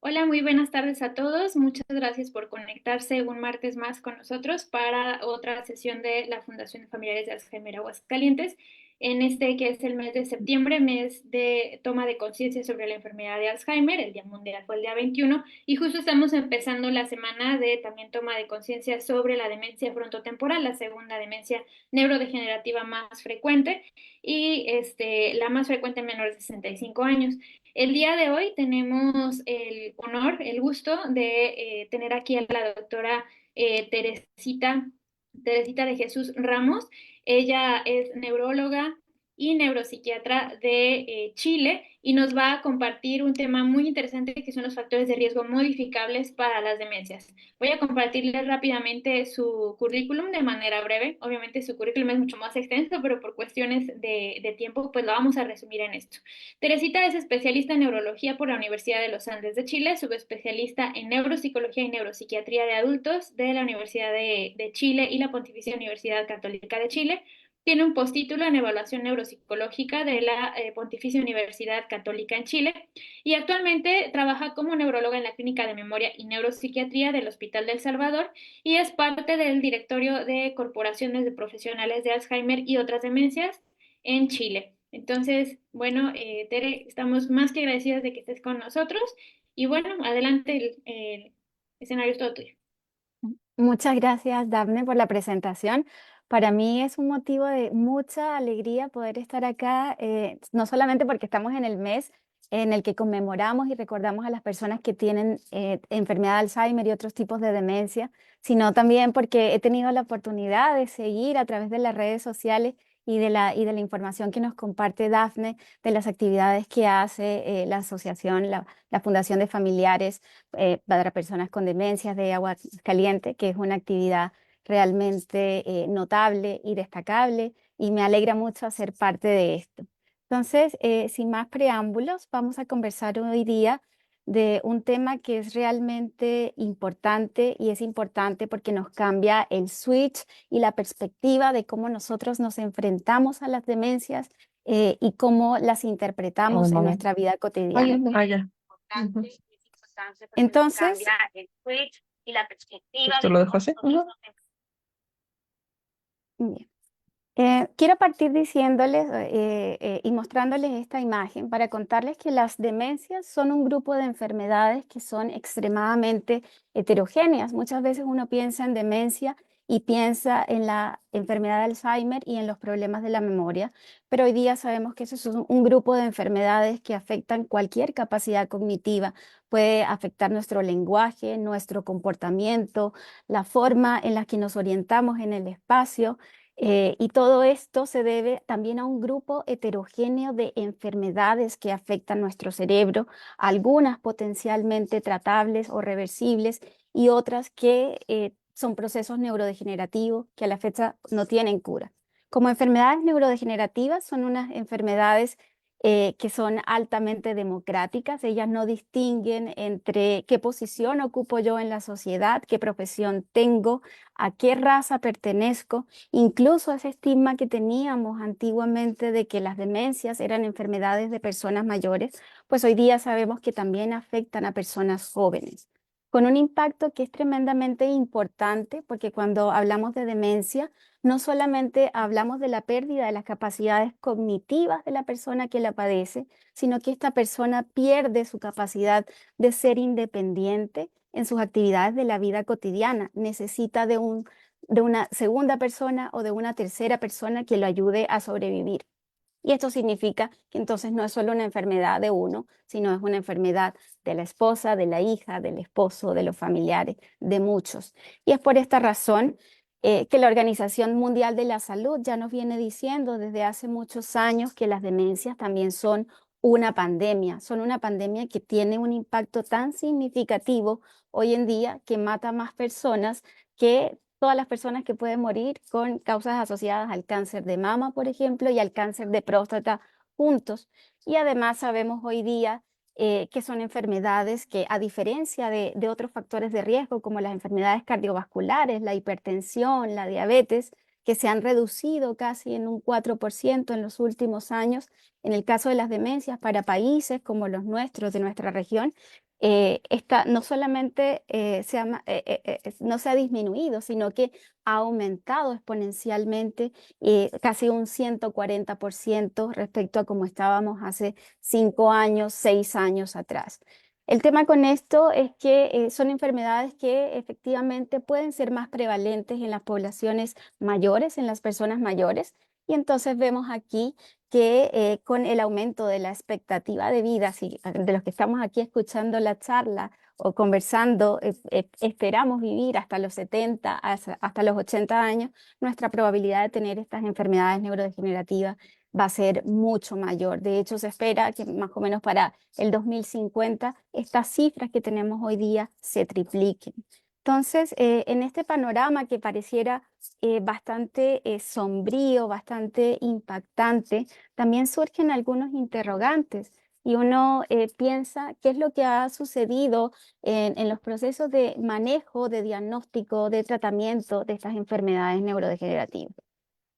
Hola, muy buenas tardes a todos. Muchas gracias por conectarse un martes más con nosotros para otra sesión de la Fundación de Familiares de Alzheimer Aguascalientes. En este que es el mes de septiembre, mes de toma de conciencia sobre la enfermedad de Alzheimer, el Día Mundial fue el día 21, y justo estamos empezando la semana de también toma de conciencia sobre la demencia frontotemporal, la segunda demencia neurodegenerativa más frecuente y la más frecuente en menores de 65 años. El día de hoy tenemos el honor, el gusto de tener aquí a la doctora Teresita de Jesús Ramos. Ella es neuróloga y neuropsiquiatra de Chile y nos va a compartir un tema muy interesante que son los factores de riesgo modificables para las demencias. Voy a compartirles rápidamente su currículum de manera breve. Obviamente su currículum es mucho más extenso, pero por cuestiones de tiempo, pues lo vamos a resumir en esto. Teresita es especialista en neurología por la Universidad de los Andes de Chile, subespecialista en neuropsicología y neuropsiquiatría de adultos de la Universidad de Chile y la Pontificia Universidad Católica de Chile. Tiene un postítulo en evaluación neuropsicológica de la Pontificia Universidad Católica en Chile y actualmente trabaja como neuróloga en la Clínica de Memoria y Neuropsiquiatría del Hospital del Salvador y es parte del directorio de corporaciones de profesionales de Alzheimer y otras demencias en Chile. Entonces, bueno, Tere, estamos más que agradecidas de que estés con nosotros y bueno, adelante, el escenario es todo tuyo. Muchas gracias, Dafne, por la presentación. Para mí es un motivo de mucha alegría poder estar acá, no solamente porque estamos en el mes en el que conmemoramos y recordamos a las personas que tienen enfermedad de Alzheimer y otros tipos de demencia, sino también porque he tenido la oportunidad de seguir a través de las redes sociales y de la información que nos comparte Dafne, de las actividades que hace la asociación, la Fundación de Familiares para personas con demencias de Aguascalientes, que es una actividad realmente notable y destacable, y me alegra mucho hacer parte de esto. Entonces, sin más preámbulos, vamos a conversar hoy día de un tema que es realmente importante y es importante porque nos cambia el switch y la perspectiva de cómo nosotros nos enfrentamos a las demencias y cómo las Un interpretamos en momento. nuestra vida Ay, cotidiana. ya. Ujú. Entonces, ¿Esto lo dejo así? Ujú. bien. Quiero partir diciéndoles y mostrándoles esta imagen para contarles que las demencias son un grupo de enfermedades que son extremadamente heterogéneas. Muchas veces uno piensa en demencia y piensa en la enfermedad de Alzheimer y en los problemas de la memoria, pero hoy día sabemos que eso es un grupo de enfermedades que afectan cualquier capacidad cognitiva. Puede afectar nuestro lenguaje, nuestro comportamiento, la forma en la que nos orientamos en el espacio. Y todo esto se debe también a un grupo heterogéneo de enfermedades que afectan nuestro cerebro, algunas potencialmente tratables o reversibles y otras que son procesos neurodegenerativos que a la fecha no tienen cura. Como enfermedades neurodegenerativas son unas enfermedades que son altamente democráticas. Ellas no distinguen entre qué posición ocupo yo en la sociedad, qué profesión tengo, a qué raza pertenezco. Incluso ese estigma que teníamos antiguamente de que las demencias eran enfermedades de personas mayores, pues hoy día sabemos que también afectan a personas jóvenes, con un impacto que es tremendamente importante, porque cuando hablamos de demencia, no solamente hablamos de la pérdida de las capacidades cognitivas de la persona que la padece, sino que esta persona pierde su capacidad de ser independiente en sus actividades de la vida cotidiana. Necesita de una segunda persona o de una tercera persona que lo ayude a sobrevivir. Y esto significa que entonces no es solo una enfermedad de uno, sino es una enfermedad de la esposa, de la hija, del esposo, de los familiares, de muchos. Y es por esta razón que la Organización Mundial de la Salud ya nos viene diciendo desde hace muchos años que las demencias también son una pandemia que tiene un impacto tan significativo hoy en día que mata más personas que todas las personas que pueden morir con causas asociadas al cáncer de mama, por ejemplo, y al cáncer de próstata juntos. Y además sabemos hoy día que son enfermedades que, a diferencia de otros factores de riesgo, como las enfermedades cardiovasculares, la hipertensión, la diabetes, que se han reducido casi en un 4% en los últimos años, en el caso de las demencias para países como los nuestros, de nuestra región, no solamente no se ha disminuido, sino que ha aumentado exponencialmente casi un 140% respecto a cómo estábamos hace 5 años, 6 años atrás. El tema con esto es que son enfermedades que efectivamente pueden ser más prevalentes en las poblaciones mayores, en las personas mayores, y entonces vemos aquí que con el aumento de la expectativa de vida, si de los que estamos aquí escuchando la charla o conversando, esperamos vivir hasta los 70, hasta los 80 años, nuestra probabilidad de tener estas enfermedades neurodegenerativas va a ser mucho mayor. De hecho, se espera que más o menos para el 2050 estas cifras que tenemos hoy día se tripliquen. Entonces, en este panorama que pareciera bastante sombrío, bastante impactante, también surgen algunos interrogantes y uno piensa qué es lo que ha sucedido en los procesos de manejo, de diagnóstico, de tratamiento de estas enfermedades neurodegenerativas.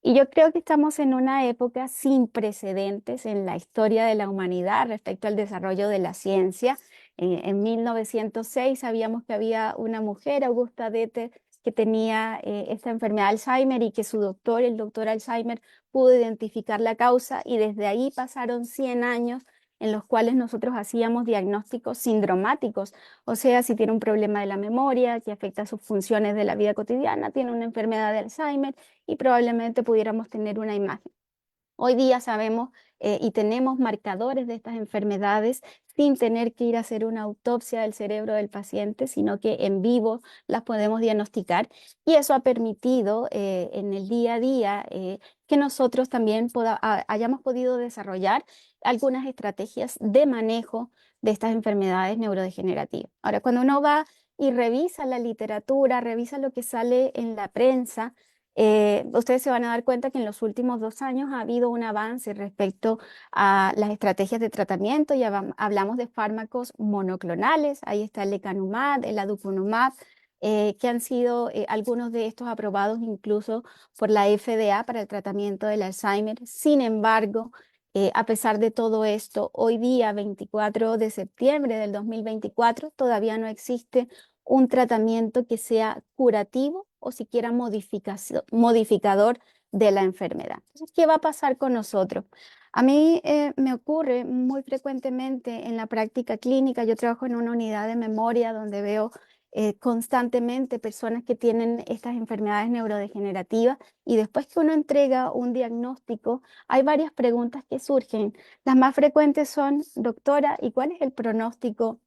Y yo creo que estamos en una época sin precedentes en la historia de la humanidad respecto al desarrollo de la ciencia. En 1906 sabíamos que había una mujer, Augusta Deter, que tenía esta enfermedad de Alzheimer y que su doctor, el doctor Alzheimer, pudo identificar la causa y desde ahí pasaron 100 años en los cuales nosotros hacíamos diagnósticos sindromáticos, o sea, si tiene un problema de la memoria que afecta sus funciones de la vida cotidiana, tiene una enfermedad de Alzheimer y probablemente pudiéramos tener una imagen. Hoy día sabemos y tenemos marcadores de estas enfermedades sin tener que ir a hacer una autopsia del cerebro del paciente, sino que en vivo las podemos diagnosticar y eso ha permitido en el día a día que nosotros también hayamos podido desarrollar algunas estrategias de manejo de estas enfermedades neurodegenerativas. Ahora, cuando uno va y revisa la literatura, revisa lo que sale en la prensa, ustedes se van a dar cuenta que en los últimos 2 años ha habido un avance respecto a las estrategias de tratamiento. Ya hablamos de fármacos monoclonales, ahí está el lecanemab, el aducanumab, que han sido algunos de estos aprobados incluso por la FDA para el tratamiento del Alzheimer. Sin embargo, a pesar de todo esto, hoy día, 24 de septiembre del 2024, todavía no existe un tratamiento que sea curativo o siquiera modificador de la enfermedad. Entonces, ¿qué va a pasar con nosotros? A mí me ocurre muy frecuentemente en la práctica clínica. Yo trabajo en una unidad de memoria donde veo constantemente personas que tienen estas enfermedades neurodegenerativas y después que uno entrega un diagnóstico, hay varias preguntas que surgen. Las más frecuentes son, doctora, ¿y cuál es el pronóstico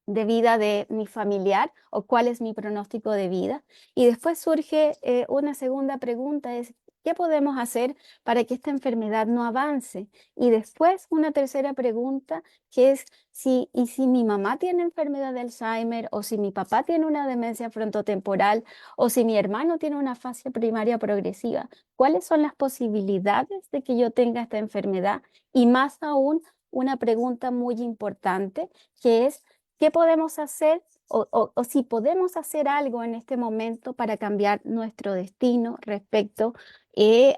de vida de mi familiar o cuál es mi pronóstico de vida? Y después surge una segunda pregunta, es ¿qué podemos hacer para que esta enfermedad no avance? Y después una tercera pregunta que es ¿y si mi mamá tiene enfermedad de Alzheimer o si mi papá tiene una demencia frontotemporal o si mi hermano tiene una fase primaria progresiva? ¿Cuáles son las posibilidades de que yo tenga esta enfermedad? Y más aún, una pregunta muy importante que es ¿qué podemos hacer o si podemos hacer algo en este momento para cambiar nuestro destino respecto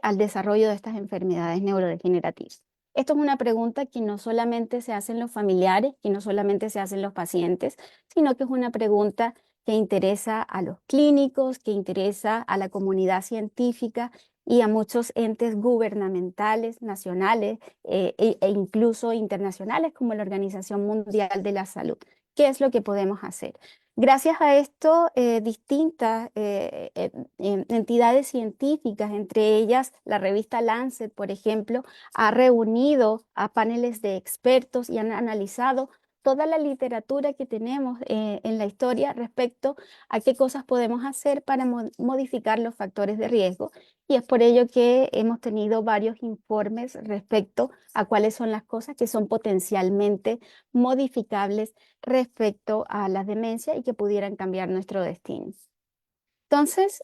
al desarrollo de estas enfermedades neurodegenerativas? Esto es una pregunta que no solamente se hacen los familiares, que no solamente se hacen los pacientes, sino que es una pregunta que interesa a los clínicos, que interesa a la comunidad científica y a muchos entes gubernamentales, nacionales e incluso internacionales como la Organización Mundial de la Salud. ¿Qué es lo que podemos hacer? Gracias a esto, distintas entidades científicas, entre ellas la revista Lancet, por ejemplo, ha reunido a paneles de expertos y han analizado toda la literatura que tenemos en la historia respecto a qué cosas podemos hacer para modificar los factores de riesgo. Y es por ello que hemos tenido varios informes respecto a cuáles son las cosas que son potencialmente modificables respecto a la demencia y que pudieran cambiar nuestro destino. Entonces,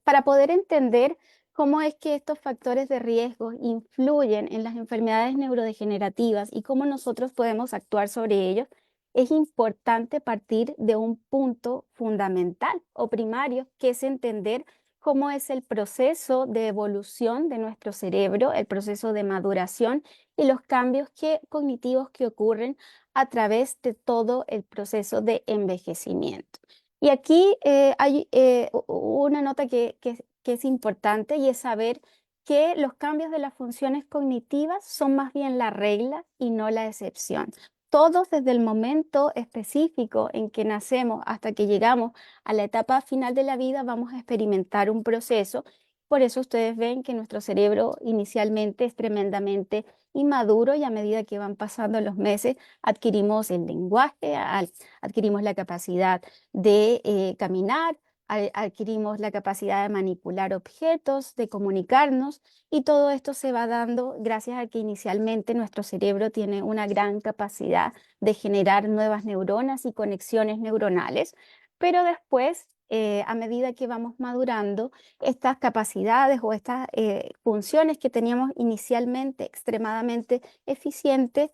para poder entender cómo es que estos factores de riesgo influyen en las enfermedades neurodegenerativas y cómo nosotros podemos actuar sobre ellos, es importante partir de un punto fundamental o primario, que es entender cómo es el proceso de evolución de nuestro cerebro, el proceso de maduración y los cambios cognitivos que ocurren a través de todo el proceso de envejecimiento. Y aquí hay una nota que es importante y es saber que los cambios de las funciones cognitivas son más bien la regla y no la excepción. Todos desde el momento específico en que nacemos hasta que llegamos a la etapa final de la vida vamos a experimentar un proceso. Por eso ustedes ven que nuestro cerebro inicialmente es tremendamente inmaduro y a medida que van pasando los meses adquirimos el lenguaje, adquirimos la capacidad de caminar, adquirimos la capacidad de manipular objetos, de comunicarnos y todo esto se va dando gracias a que inicialmente nuestro cerebro tiene una gran capacidad de generar nuevas neuronas y conexiones neuronales, pero después, a medida que vamos madurando, estas capacidades o estas funciones que teníamos inicialmente extremadamente eficientes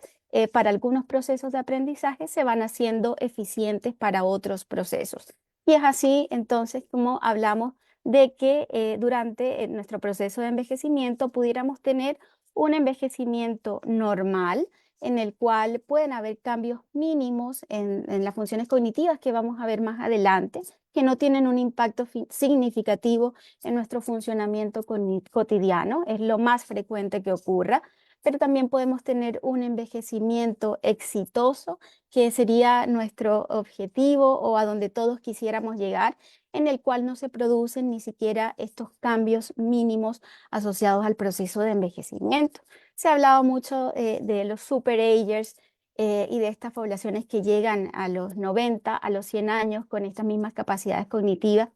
para algunos procesos de aprendizaje se van haciendo eficientes para otros procesos. Y es así entonces como hablamos de que durante nuestro proceso de envejecimiento pudiéramos tener un envejecimiento normal en el cual pueden haber cambios mínimos en las funciones cognitivas que vamos a ver más adelante, que no tienen un impacto significativo en nuestro funcionamiento cotidiano, es lo más frecuente que ocurra, pero también podemos tener un envejecimiento exitoso, que sería nuestro objetivo o a donde todos quisiéramos llegar, en el cual no se producen ni siquiera estos cambios mínimos asociados al proceso de envejecimiento. Se ha hablado mucho de los superagers y de estas poblaciones que llegan a los 90, a los 100 años con estas mismas capacidades cognitivas.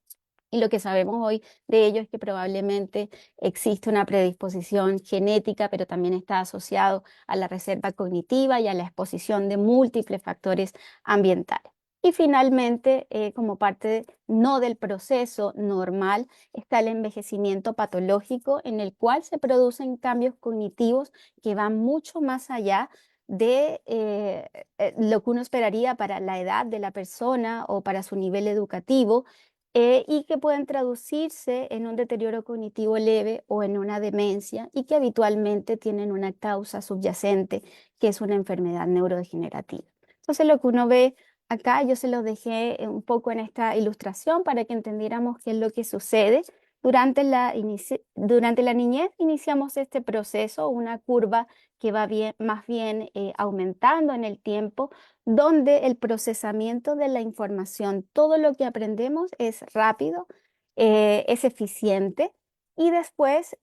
Y lo que sabemos hoy de ello es que probablemente existe una predisposición genética, pero también está asociado a la reserva cognitiva y a la exposición de múltiples factores ambientales. Y finalmente, como parte no del proceso normal, está el envejecimiento patológico en el cual se producen cambios cognitivos que van mucho más allá de lo que uno esperaría para la edad de la persona o para su nivel educativo y que pueden traducirse en un deterioro cognitivo leve o en una demencia y que habitualmente tienen una causa subyacente que es una enfermedad neurodegenerativa. Entonces lo que uno ve acá, yo se lo dejé un poco en esta ilustración para que entendiéramos qué es lo que sucede. Durante la niñez iniciamos este proceso, una curva que va más bien aumentando en el tiempo, donde el procesamiento de la información, todo lo que aprendemos es rápido, es eficiente. Y después,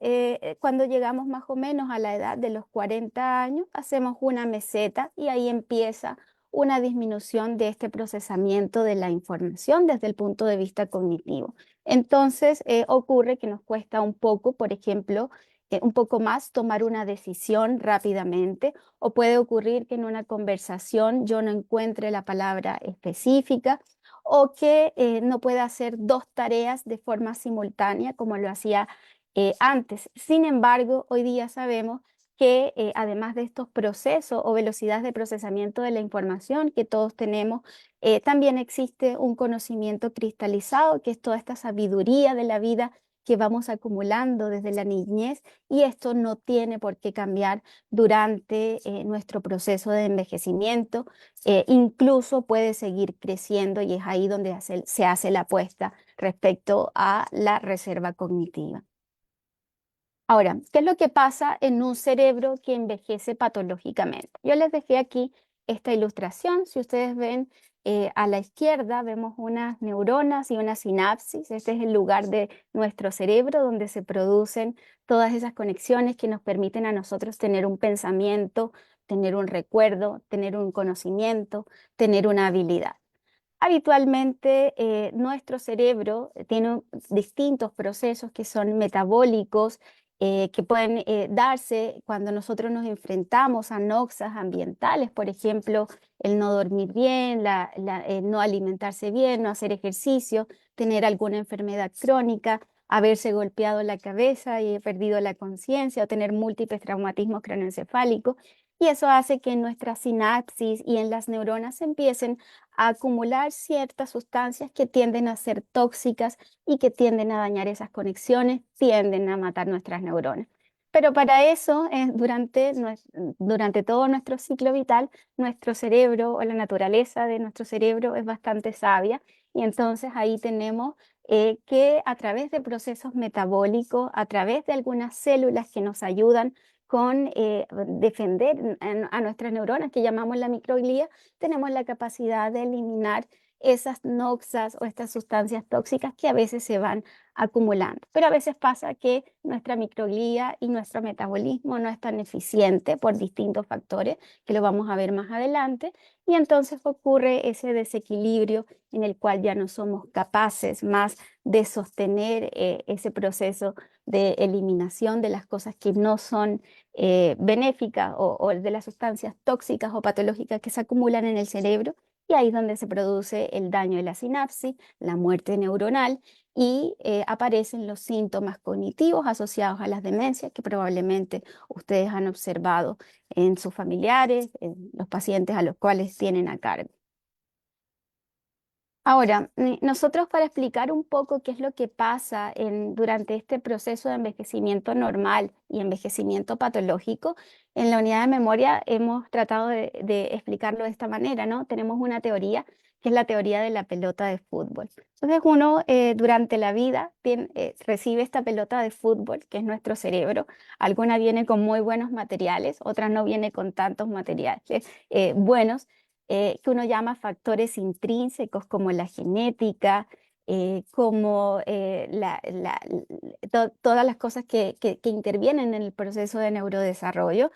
cuando llegamos más o menos a la edad de los 40 años, hacemos una meseta y ahí empieza una disminución de este procesamiento de la información desde el punto de vista cognitivo. Entonces, ocurre que nos cuesta un poco, por ejemplo, un poco más tomar una decisión rápidamente, o puede ocurrir que en una conversación yo no encuentre la palabra específica o que no pueda hacer dos tareas de forma simultánea como lo hacía antes. Sin embargo, hoy día sabemos que además de estos procesos o velocidades de procesamiento de la información que todos tenemos, también existe un conocimiento cristalizado, que es toda esta sabiduría de la vida que vamos acumulando desde la niñez, y esto no tiene por qué cambiar durante nuestro proceso de envejecimiento, incluso puede seguir creciendo y es ahí donde se hace la apuesta respecto a la reserva cognitiva. Ahora, ¿qué es lo que pasa en un cerebro que envejece patológicamente? Yo les dejé aquí esta ilustración. Si ustedes ven a la izquierda, vemos unas neuronas y una sinapsis. Este es el lugar de nuestro cerebro donde se producen todas esas conexiones que nos permiten a nosotros tener un pensamiento, tener un recuerdo, tener un conocimiento, tener una habilidad. Habitualmente nuestro cerebro tiene distintos procesos que son metabólicos, que pueden darse cuando nosotros nos enfrentamos a noxas ambientales, por ejemplo, el no dormir bien, no alimentarse bien, no hacer ejercicio, tener alguna enfermedad crónica, haberse golpeado la cabeza y perdido la conciencia o tener múltiples traumatismos craneoencefálicos. Y eso hace que en nuestras sinapsis y en las neuronas se empiecen a acumular ciertas sustancias que tienden a ser tóxicas y que tienden a dañar esas conexiones, tienden a matar nuestras neuronas. Pero para eso, durante todo nuestro ciclo vital, nuestro cerebro o la naturaleza de nuestro cerebro es bastante sabia y entonces ahí tenemos que a través de procesos metabólicos, a través de algunas células que nos ayudan con defender a nuestras neuronas, que llamamos la microglía, tenemos la capacidad de eliminar esas noxas o estas sustancias tóxicas que a veces se van acumulando. Pero a veces pasa que nuestra microglía y nuestro metabolismo no es tan eficiente por distintos factores, que lo vamos a ver más adelante, y entonces ocurre ese desequilibrio en el cual ya no somos capaces más de sostener ese proceso de eliminación de las cosas que no son benéficas o de las sustancias tóxicas o patológicas que se acumulan en el cerebro. Y ahí es donde se produce el daño de la sinapsis, la muerte neuronal y aparecen los síntomas cognitivos asociados a las demencias que probablemente ustedes han observado en sus familiares, en los pacientes a los cuales tienen a cargo. Ahora, nosotros para explicar un poco qué es lo que pasa durante este proceso de envejecimiento normal y envejecimiento patológico, en la unidad de memoria hemos tratado de explicarlo de esta manera, ¿no? Tenemos una teoría que es la teoría de la pelota de fútbol. Entonces uno durante la vida recibe esta pelota de fútbol, que es nuestro cerebro. Alguna viene con muy buenos materiales, otra no viene con tantos materiales buenos que uno llama factores intrínsecos como la genética, como todas las cosas que intervienen en el proceso de neurodesarrollo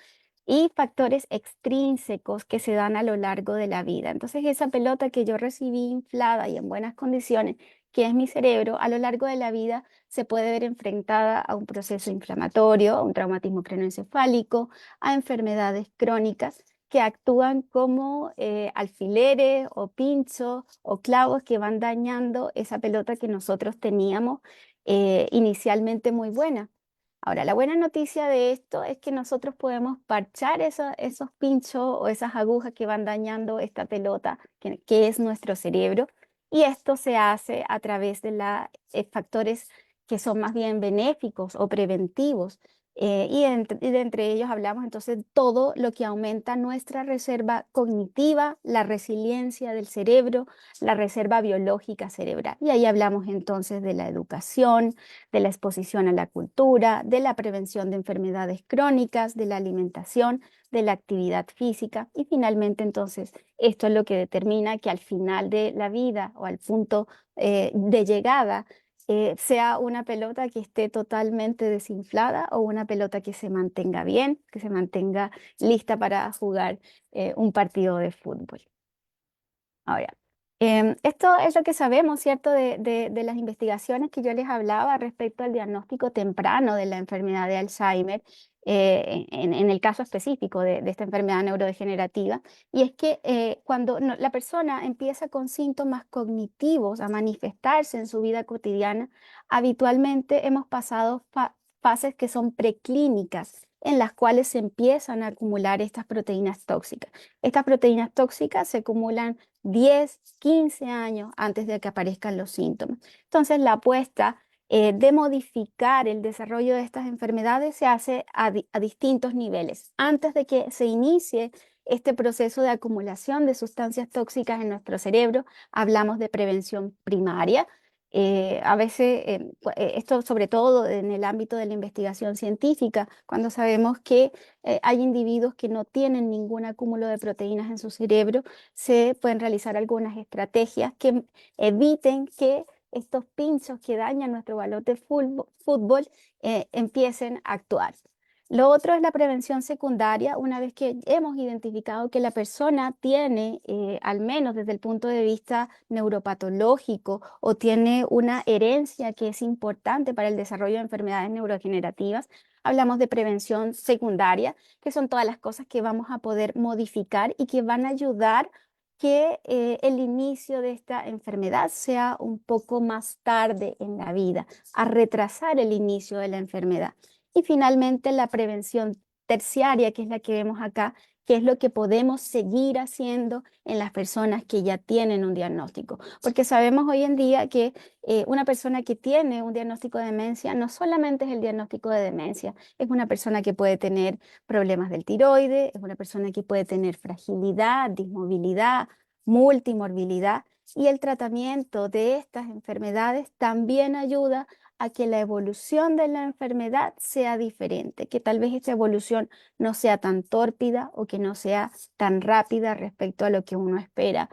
y factores extrínsecos que se dan a lo largo de la vida. Entonces, esa pelota que yo recibí inflada y en buenas condiciones, que es mi cerebro, a lo largo de la vida se puede ver enfrentada a un proceso inflamatorio, a un traumatismo craneoencefálico, a enfermedades crónicas que actúan como alfileres o pinchos o clavos que van dañando esa pelota que nosotros teníamos inicialmente muy buena. Ahora, la buena noticia de esto es que nosotros podemos parchar esos pinchos o esas agujas que van dañando esta pelota, que es nuestro cerebro, y esto se hace a través de factores que son más bien benéficos o preventivos. Y de entre ellos hablamos entonces todo lo que aumenta nuestra reserva cognitiva, la resiliencia del cerebro, la reserva biológica cerebral. Y ahí hablamos entonces de la educación, de la exposición a la cultura, de la prevención de enfermedades crónicas, de la alimentación, de la actividad física. Y finalmente entonces esto es lo que determina que al final de la vida o al punto de llegada, sea una pelota que esté totalmente desinflada o una pelota que se mantenga bien, que se mantenga lista para jugar un partido de fútbol. Ahora, esto es lo que sabemos, ¿cierto?, de las investigaciones que yo les hablaba respecto al diagnóstico temprano de la enfermedad de Alzheimer, en el caso específico de esta enfermedad neurodegenerativa. Y es que cuando la persona empieza con síntomas cognitivos a manifestarse en su vida cotidiana, habitualmente hemos pasado fases que son preclínicas, en las cuales se empiezan a acumular estas proteínas tóxicas. Estas proteínas tóxicas se acumulan 10, 15 años antes de que aparezcan los síntomas. Entonces, la apuesta de modificar el desarrollo de estas enfermedades se hace a distintos niveles. Antes de que se inicie este proceso de acumulación de sustancias tóxicas en nuestro cerebro, hablamos de prevención primaria. A veces, esto sobre todo en el ámbito de la investigación científica, cuando sabemos que hay individuos que no tienen ningún acúmulo de proteínas en su cerebro, se pueden realizar algunas estrategias que eviten que estos pinchos que dañan nuestro balón de fútbol empiecen a actuar. Lo otro es la prevención secundaria, una vez que hemos identificado que la persona tiene, al menos desde el punto de vista neuropatológico, o tiene una herencia que es importante para el desarrollo de enfermedades neurodegenerativas. Hablamos de prevención secundaria, que son todas las cosas que vamos a poder modificar y que van a ayudar que el inicio de esta enfermedad sea un poco más tarde en la vida, a retrasar el inicio de la enfermedad. Y finalmente la prevención terciaria, que es la que vemos acá, qué es lo que podemos seguir haciendo en las personas que ya tienen un diagnóstico. Porque sabemos hoy en día que una persona que tiene un diagnóstico de demencia no solamente es el diagnóstico de demencia, es una persona que puede tener problemas del tiroides, es una persona que puede tener fragilidad, dismovilidad, multimorbilidad, y el tratamiento de estas enfermedades también ayuda a que la evolución de la enfermedad sea diferente, que tal vez esta evolución no sea tan tórpida o que no sea tan rápida respecto a lo que uno espera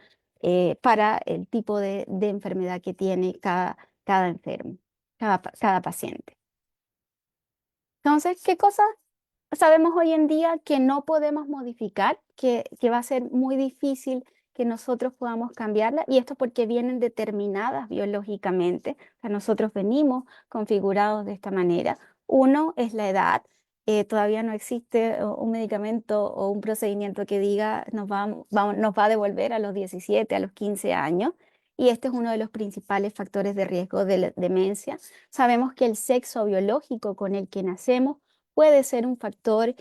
para el tipo de enfermedad que tiene cada enfermo, cada paciente. Entonces, ¿qué cosas sabemos hoy en día que no podemos modificar, que va a ser muy difícil que nosotros podamos cambiarla? Y esto porque vienen determinadas biológicamente. O sea, nosotros venimos configurados de esta manera. Uno es la edad. Todavía no existe un medicamento o un procedimiento que diga nos va a devolver a los 17, a los 15 años. Y este es uno de los principales factores de riesgo de la demencia. Sabemos que el sexo biológico con el que nacemos puede ser un factor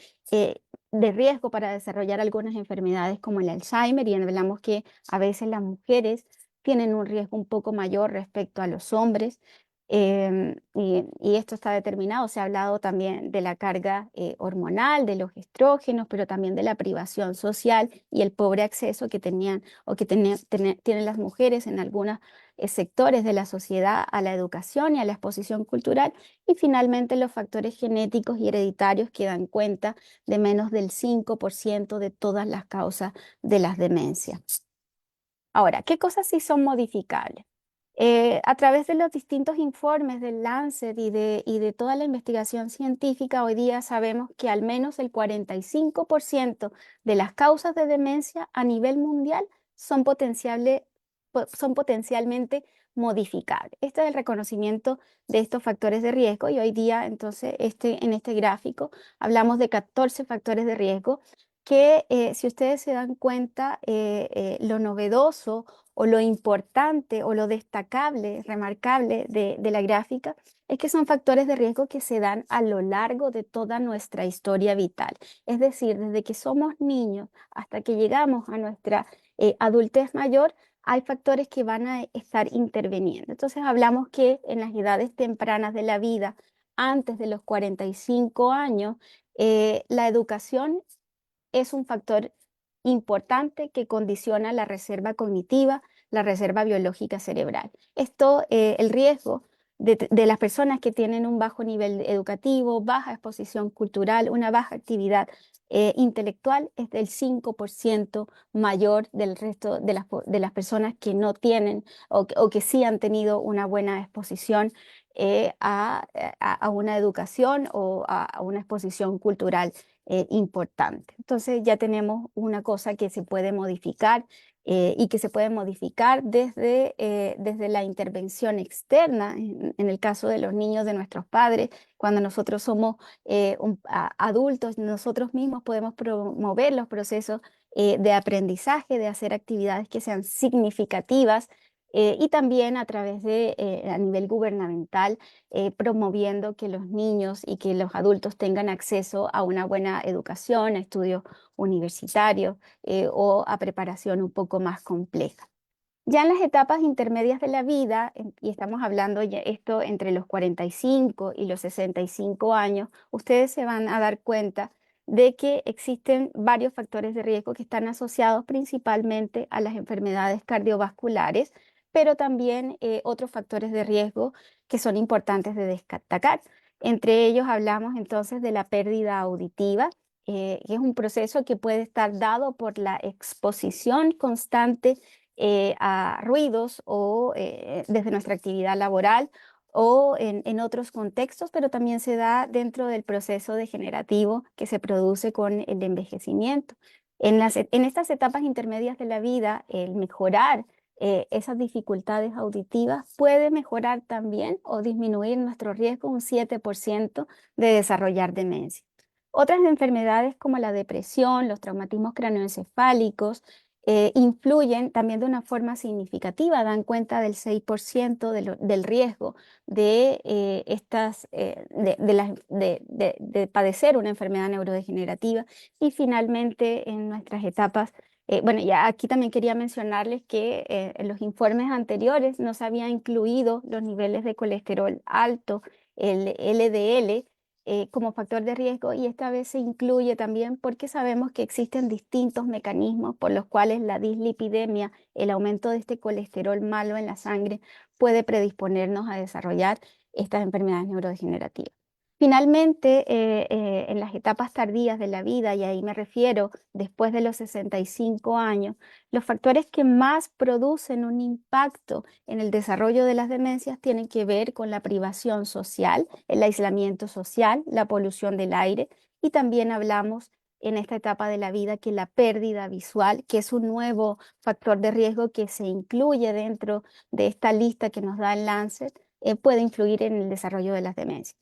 de riesgo para desarrollar algunas enfermedades como el Alzheimer, y hablamos que a veces las mujeres tienen un riesgo un poco mayor respecto a los hombres. Y esto está determinado, se ha hablado también de la carga hormonal, de los estrógenos, pero también de la privación social y el pobre acceso que tenían o que tienen las mujeres en algunos sectores de la sociedad a la educación y a la exposición cultural. Y finalmente los factores genéticos y hereditarios que dan cuenta de menos del 5% de todas las causas de las demencias. Ahora, ¿qué cosas sí son modificables? A través de los distintos informes del Lancet y de toda la investigación científica, hoy día sabemos que al menos el 45% de las causas de demencia a nivel mundial son potencialmente modificables. Este es el reconocimiento de estos factores de riesgo, y hoy día entonces en este gráfico hablamos de 14 factores de riesgo que si ustedes se dan cuenta, lo novedoso o lo importante o lo destacable, remarcable de la gráfica es que son factores de riesgo que se dan a lo largo de toda nuestra historia vital. Es decir, desde que somos niños hasta que llegamos a nuestra adultez mayor, hay factores que van a estar interviniendo. Entonces hablamos que en las edades tempranas de la vida, antes de los 45 años, la educación es un factor importante que condiciona la reserva cognitiva, la reserva biológica cerebral. Esto, el riesgo de las personas que tienen un bajo nivel educativo, baja exposición cultural, una baja actividad intelectual es del 5% mayor del resto de las personas que no tienen o que sí han tenido una buena exposición a una educación o a una exposición cultural importante. Entonces ya tenemos una cosa que se puede modificar y que se puede modificar desde la intervención externa, en el caso de los niños de nuestros padres, cuando nosotros somos adultos, nosotros mismos podemos promover los procesos de aprendizaje, de hacer actividades que sean significativas. Y también a través a nivel gubernamental, promoviendo que los niños y que los adultos tengan acceso a una buena educación, a estudios universitarios o a preparación un poco más compleja. Ya en las etapas intermedias de la vida, y estamos hablando ya esto entre los 45 y los 65 años, ustedes se van a dar cuenta de que existen varios factores de riesgo que están asociados principalmente a las enfermedades cardiovasculares, pero también otros factores de riesgo que son importantes de destacar. Entre ellos hablamos entonces de la pérdida auditiva, que es un proceso que puede estar dado por la exposición constante a ruidos o desde nuestra actividad laboral o en otros contextos, pero también se da dentro del proceso degenerativo que se produce con el envejecimiento. En estas etapas intermedias de la vida, el mejorar esas dificultades auditivas puede mejorar también o disminuir nuestro riesgo un 7% de desarrollar demencia. Otras enfermedades como la depresión, los traumatismos craneoencefálicos, influyen también de una forma significativa, dan cuenta del 6% del riesgo de padecer una enfermedad neurodegenerativa. Y finalmente, en nuestras etapas, bueno, ya aquí también quería mencionarles que en los informes anteriores no se había incluido los niveles de colesterol alto, el LDL, como factor de riesgo, y esta vez se incluye también porque sabemos que existen distintos mecanismos por los cuales la dislipidemia, el aumento de este colesterol malo en la sangre, puede predisponernos a desarrollar estas enfermedades neurodegenerativas. Finalmente, en las etapas tardías de la vida, y ahí me refiero después de los 65 años, los factores que más producen un impacto en el desarrollo de las demencias tienen que ver con la privación social, el aislamiento social, la polución del aire, y también hablamos en esta etapa de la vida que la pérdida visual, que es un nuevo factor de riesgo que se incluye dentro de esta lista que nos da el Lancet, puede influir en el desarrollo de las demencias.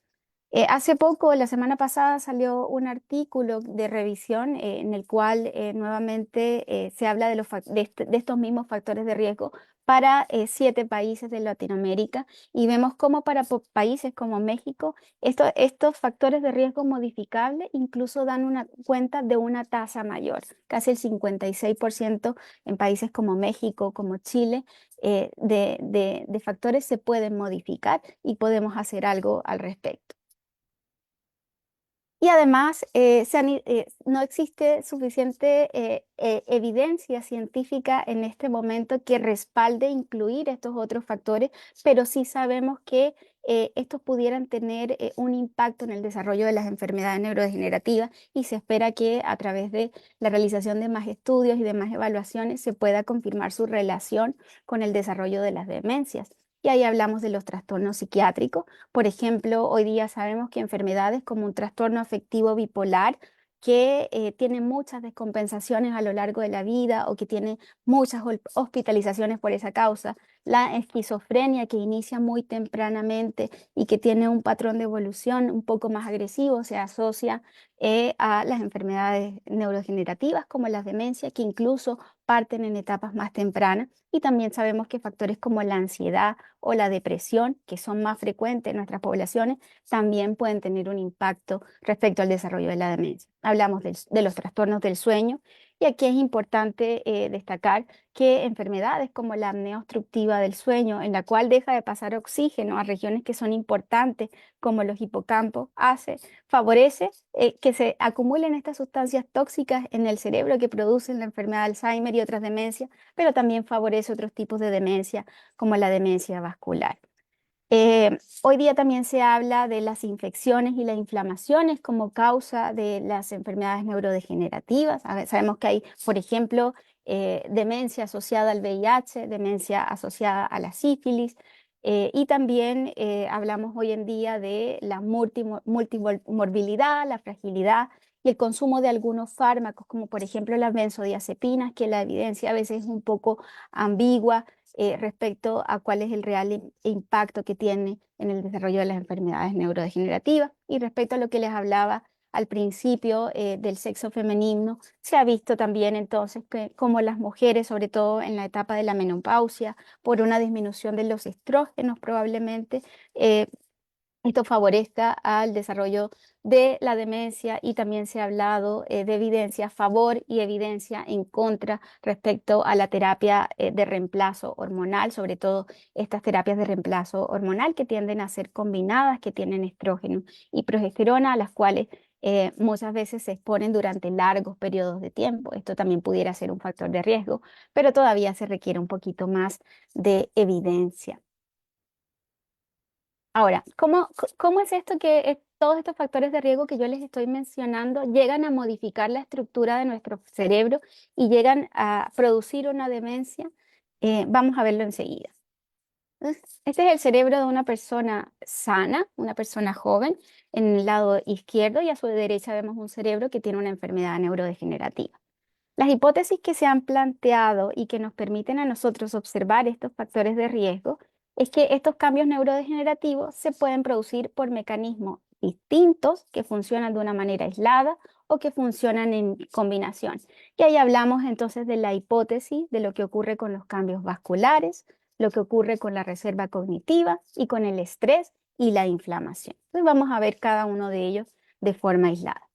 Hace poco, la semana pasada, salió un artículo de revisión en el cual nuevamente se habla de estos mismos factores de riesgo para 7 países de Latinoamérica, y vemos cómo para países como México estos factores de riesgo modificables incluso dan una cuenta de una tasa mayor, casi el 56% en países como México, como Chile, de factores se pueden modificar y podemos hacer algo al respecto. Y además, no existe suficiente evidencia científica en este momento que respalde incluir estos otros factores, pero sí sabemos que estos pudieran tener un impacto en el desarrollo de las enfermedades neurodegenerativas, y se espera que a través de la realización de más estudios y de más evaluaciones se pueda confirmar su relación con el desarrollo de las demencias. Y ahí hablamos de los trastornos psiquiátricos. Por ejemplo, hoy día sabemos que enfermedades como un trastorno afectivo bipolar, que tiene muchas descompensaciones a lo largo de la vida o que tiene muchas hospitalizaciones por esa causa, la esquizofrenia, que inicia muy tempranamente y que tiene un patrón de evolución un poco más agresivo, se asocia a las enfermedades neurodegenerativas como las demencias, que incluso parten en etapas más tempranas. Y también sabemos que factores como la ansiedad o la depresión, que son más frecuentes en nuestras poblaciones, también pueden tener un impacto respecto al desarrollo de la demencia. Hablamos de los trastornos del sueño, y aquí es importante destacar que enfermedades como la apnea obstructiva del sueño, en la cual deja de pasar oxígeno a regiones que son importantes como los hipocampos, favorece que se acumulen estas sustancias tóxicas en el cerebro que producen la enfermedad de Alzheimer y otras demencias, pero también favorece otros tipos de demencia como la demencia vascular. Hoy día también se habla de las infecciones y las inflamaciones como causa de las enfermedades neurodegenerativas. A ver, sabemos que hay, por ejemplo, demencia asociada al VIH, demencia asociada a la sífilis, y también hablamos hoy en día de la multimorbilidad, la fragilidad y el consumo de algunos fármacos, como por ejemplo las benzodiazepinas, que la evidencia a veces es un poco ambigua respecto a cuál es el real impacto que tiene en el desarrollo de las enfermedades neurodegenerativas. Y respecto a lo que les hablaba al principio del sexo femenino, se ha visto también entonces que como las mujeres, sobre todo en la etapa de la menopausia, por una disminución de los estrógenos probablemente, esto favorezca al desarrollo de la demencia. Y también se ha hablado de evidencia a favor y evidencia en contra respecto a la terapia de reemplazo hormonal, sobre todo estas terapias de reemplazo hormonal que tienden a ser combinadas, que tienen estrógeno y progesterona, a las cuales muchas veces se exponen durante largos periodos de tiempo. Esto también pudiera ser un factor de riesgo, pero todavía se requiere un poquito más de evidencia. Ahora, ¿cómo es esto que todos estos factores de riesgo que yo les estoy mencionando llegan a modificar la estructura de nuestro cerebro y llegan a producir una demencia? Vamos a verlo enseguida. Entonces, este es el cerebro de una persona sana, una persona joven, en el lado izquierdo, y a su derecha vemos un cerebro que tiene una enfermedad neurodegenerativa. Las hipótesis que se han planteado y que nos permiten a nosotros observar estos factores de riesgo es que estos cambios neurodegenerativos se pueden producir por mecanismos distintos que funcionan de una manera aislada o que funcionan en combinación. Y ahí hablamos entonces de la hipótesis de lo que ocurre con los cambios vasculares, lo que ocurre con la reserva cognitiva y con el estrés y la inflamación. Entonces vamos a ver cada uno de ellos de forma aislada.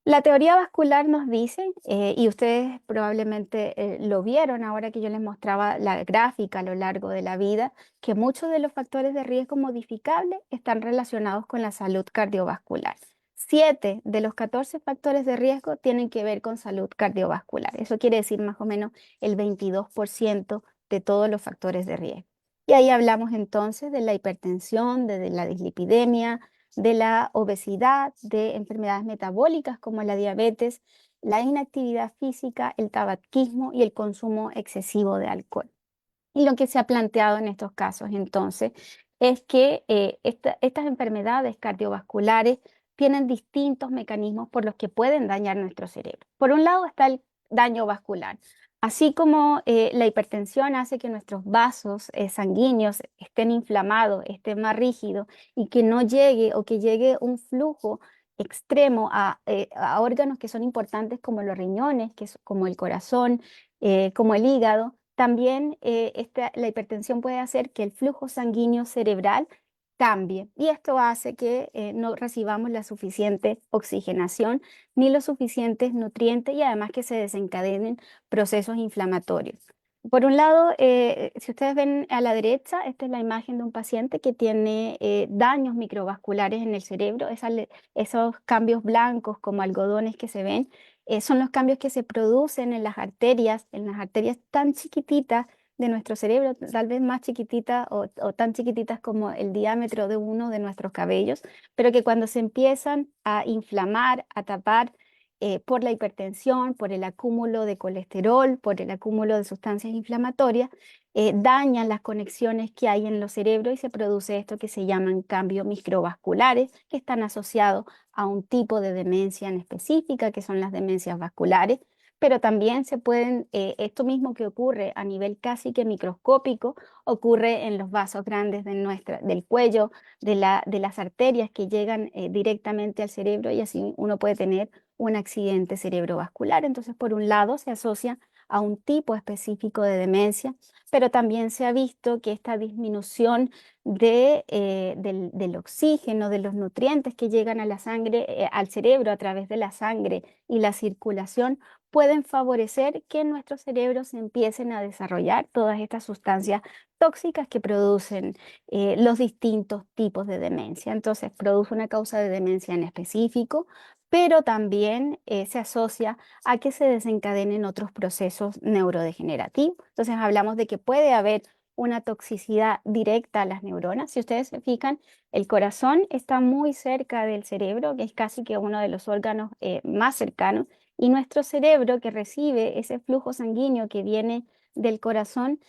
La teoría vascular nos dice, y ustedes probablemente lo vieron ahora que yo les mostraba la gráfica a lo largo de la vida, que muchos de los factores de riesgo modificables están relacionados con la salud cardiovascular. 7 de los 14 factores de riesgo tienen que ver con salud cardiovascular. Eso quiere decir más o menos el 22% de todos los factores de riesgo. Y ahí hablamos entonces de la hipertensión, de la dislipidemia, de la obesidad, de enfermedades metabólicas como la diabetes, la inactividad física, el tabaquismo y el consumo excesivo de alcohol. Y lo que se ha planteado en estos casos entonces es que estas enfermedades cardiovasculares tienen distintos mecanismos por los que pueden dañar nuestro cerebro. Por un lado está el daño vascular. Así como la hipertensión hace que nuestros vasos sanguíneos estén inflamados, estén más rígidos y que no llegue o que llegue un flujo extremo a órganos que son importantes como los riñones, como el corazón, como el hígado. También la hipertensión puede hacer que el flujo sanguíneo cerebral cambie y esto hace que no recibamos la suficiente oxigenación ni los suficientes nutrientes y además que se desencadenen procesos inflamatorios. Por un lado, si ustedes ven a la derecha, esta es la imagen de un paciente que tiene daños microvasculares en el cerebro. Esos cambios blancos como algodones que se ven son los cambios que se producen en las arterias tan chiquititas de nuestro cerebro, tal vez más chiquititas o tan chiquititas como el diámetro de uno de nuestros cabellos, pero que cuando se empiezan a inflamar, a tapar por la hipertensión, por el acúmulo de colesterol, por el acúmulo de sustancias inflamatorias, dañan las conexiones que hay en los cerebros y se produce esto que se llaman cambios microvasculares, que están asociados a un tipo de demencia en específica, que son las demencias vasculares, pero también esto mismo que ocurre a nivel casi que microscópico, ocurre en los vasos grandes del cuello, de las arterias que llegan directamente al cerebro y así uno puede tener un accidente cerebrovascular. Entonces, por un lado, se asocia a un tipo específico de demencia, pero también se ha visto que esta disminución del oxígeno, de los nutrientes que llegan a la sangre, al cerebro a través de la sangre y la circulación, pueden favorecer que en nuestro cerebro se empiecen a desarrollar todas estas sustancias tóxicas que producen los distintos tipos de demencia. Entonces, produce una causa de demencia en específico, pero también se asocia a que se desencadenen otros procesos neurodegenerativos. Entonces, hablamos de que puede haber una toxicidad directa a las neuronas. Si ustedes se fijan, el corazón está muy cerca del cerebro, que es casi que uno de los órganos más cercanos, y nuestro cerebro que recibe ese flujo sanguíneo que viene del corazón,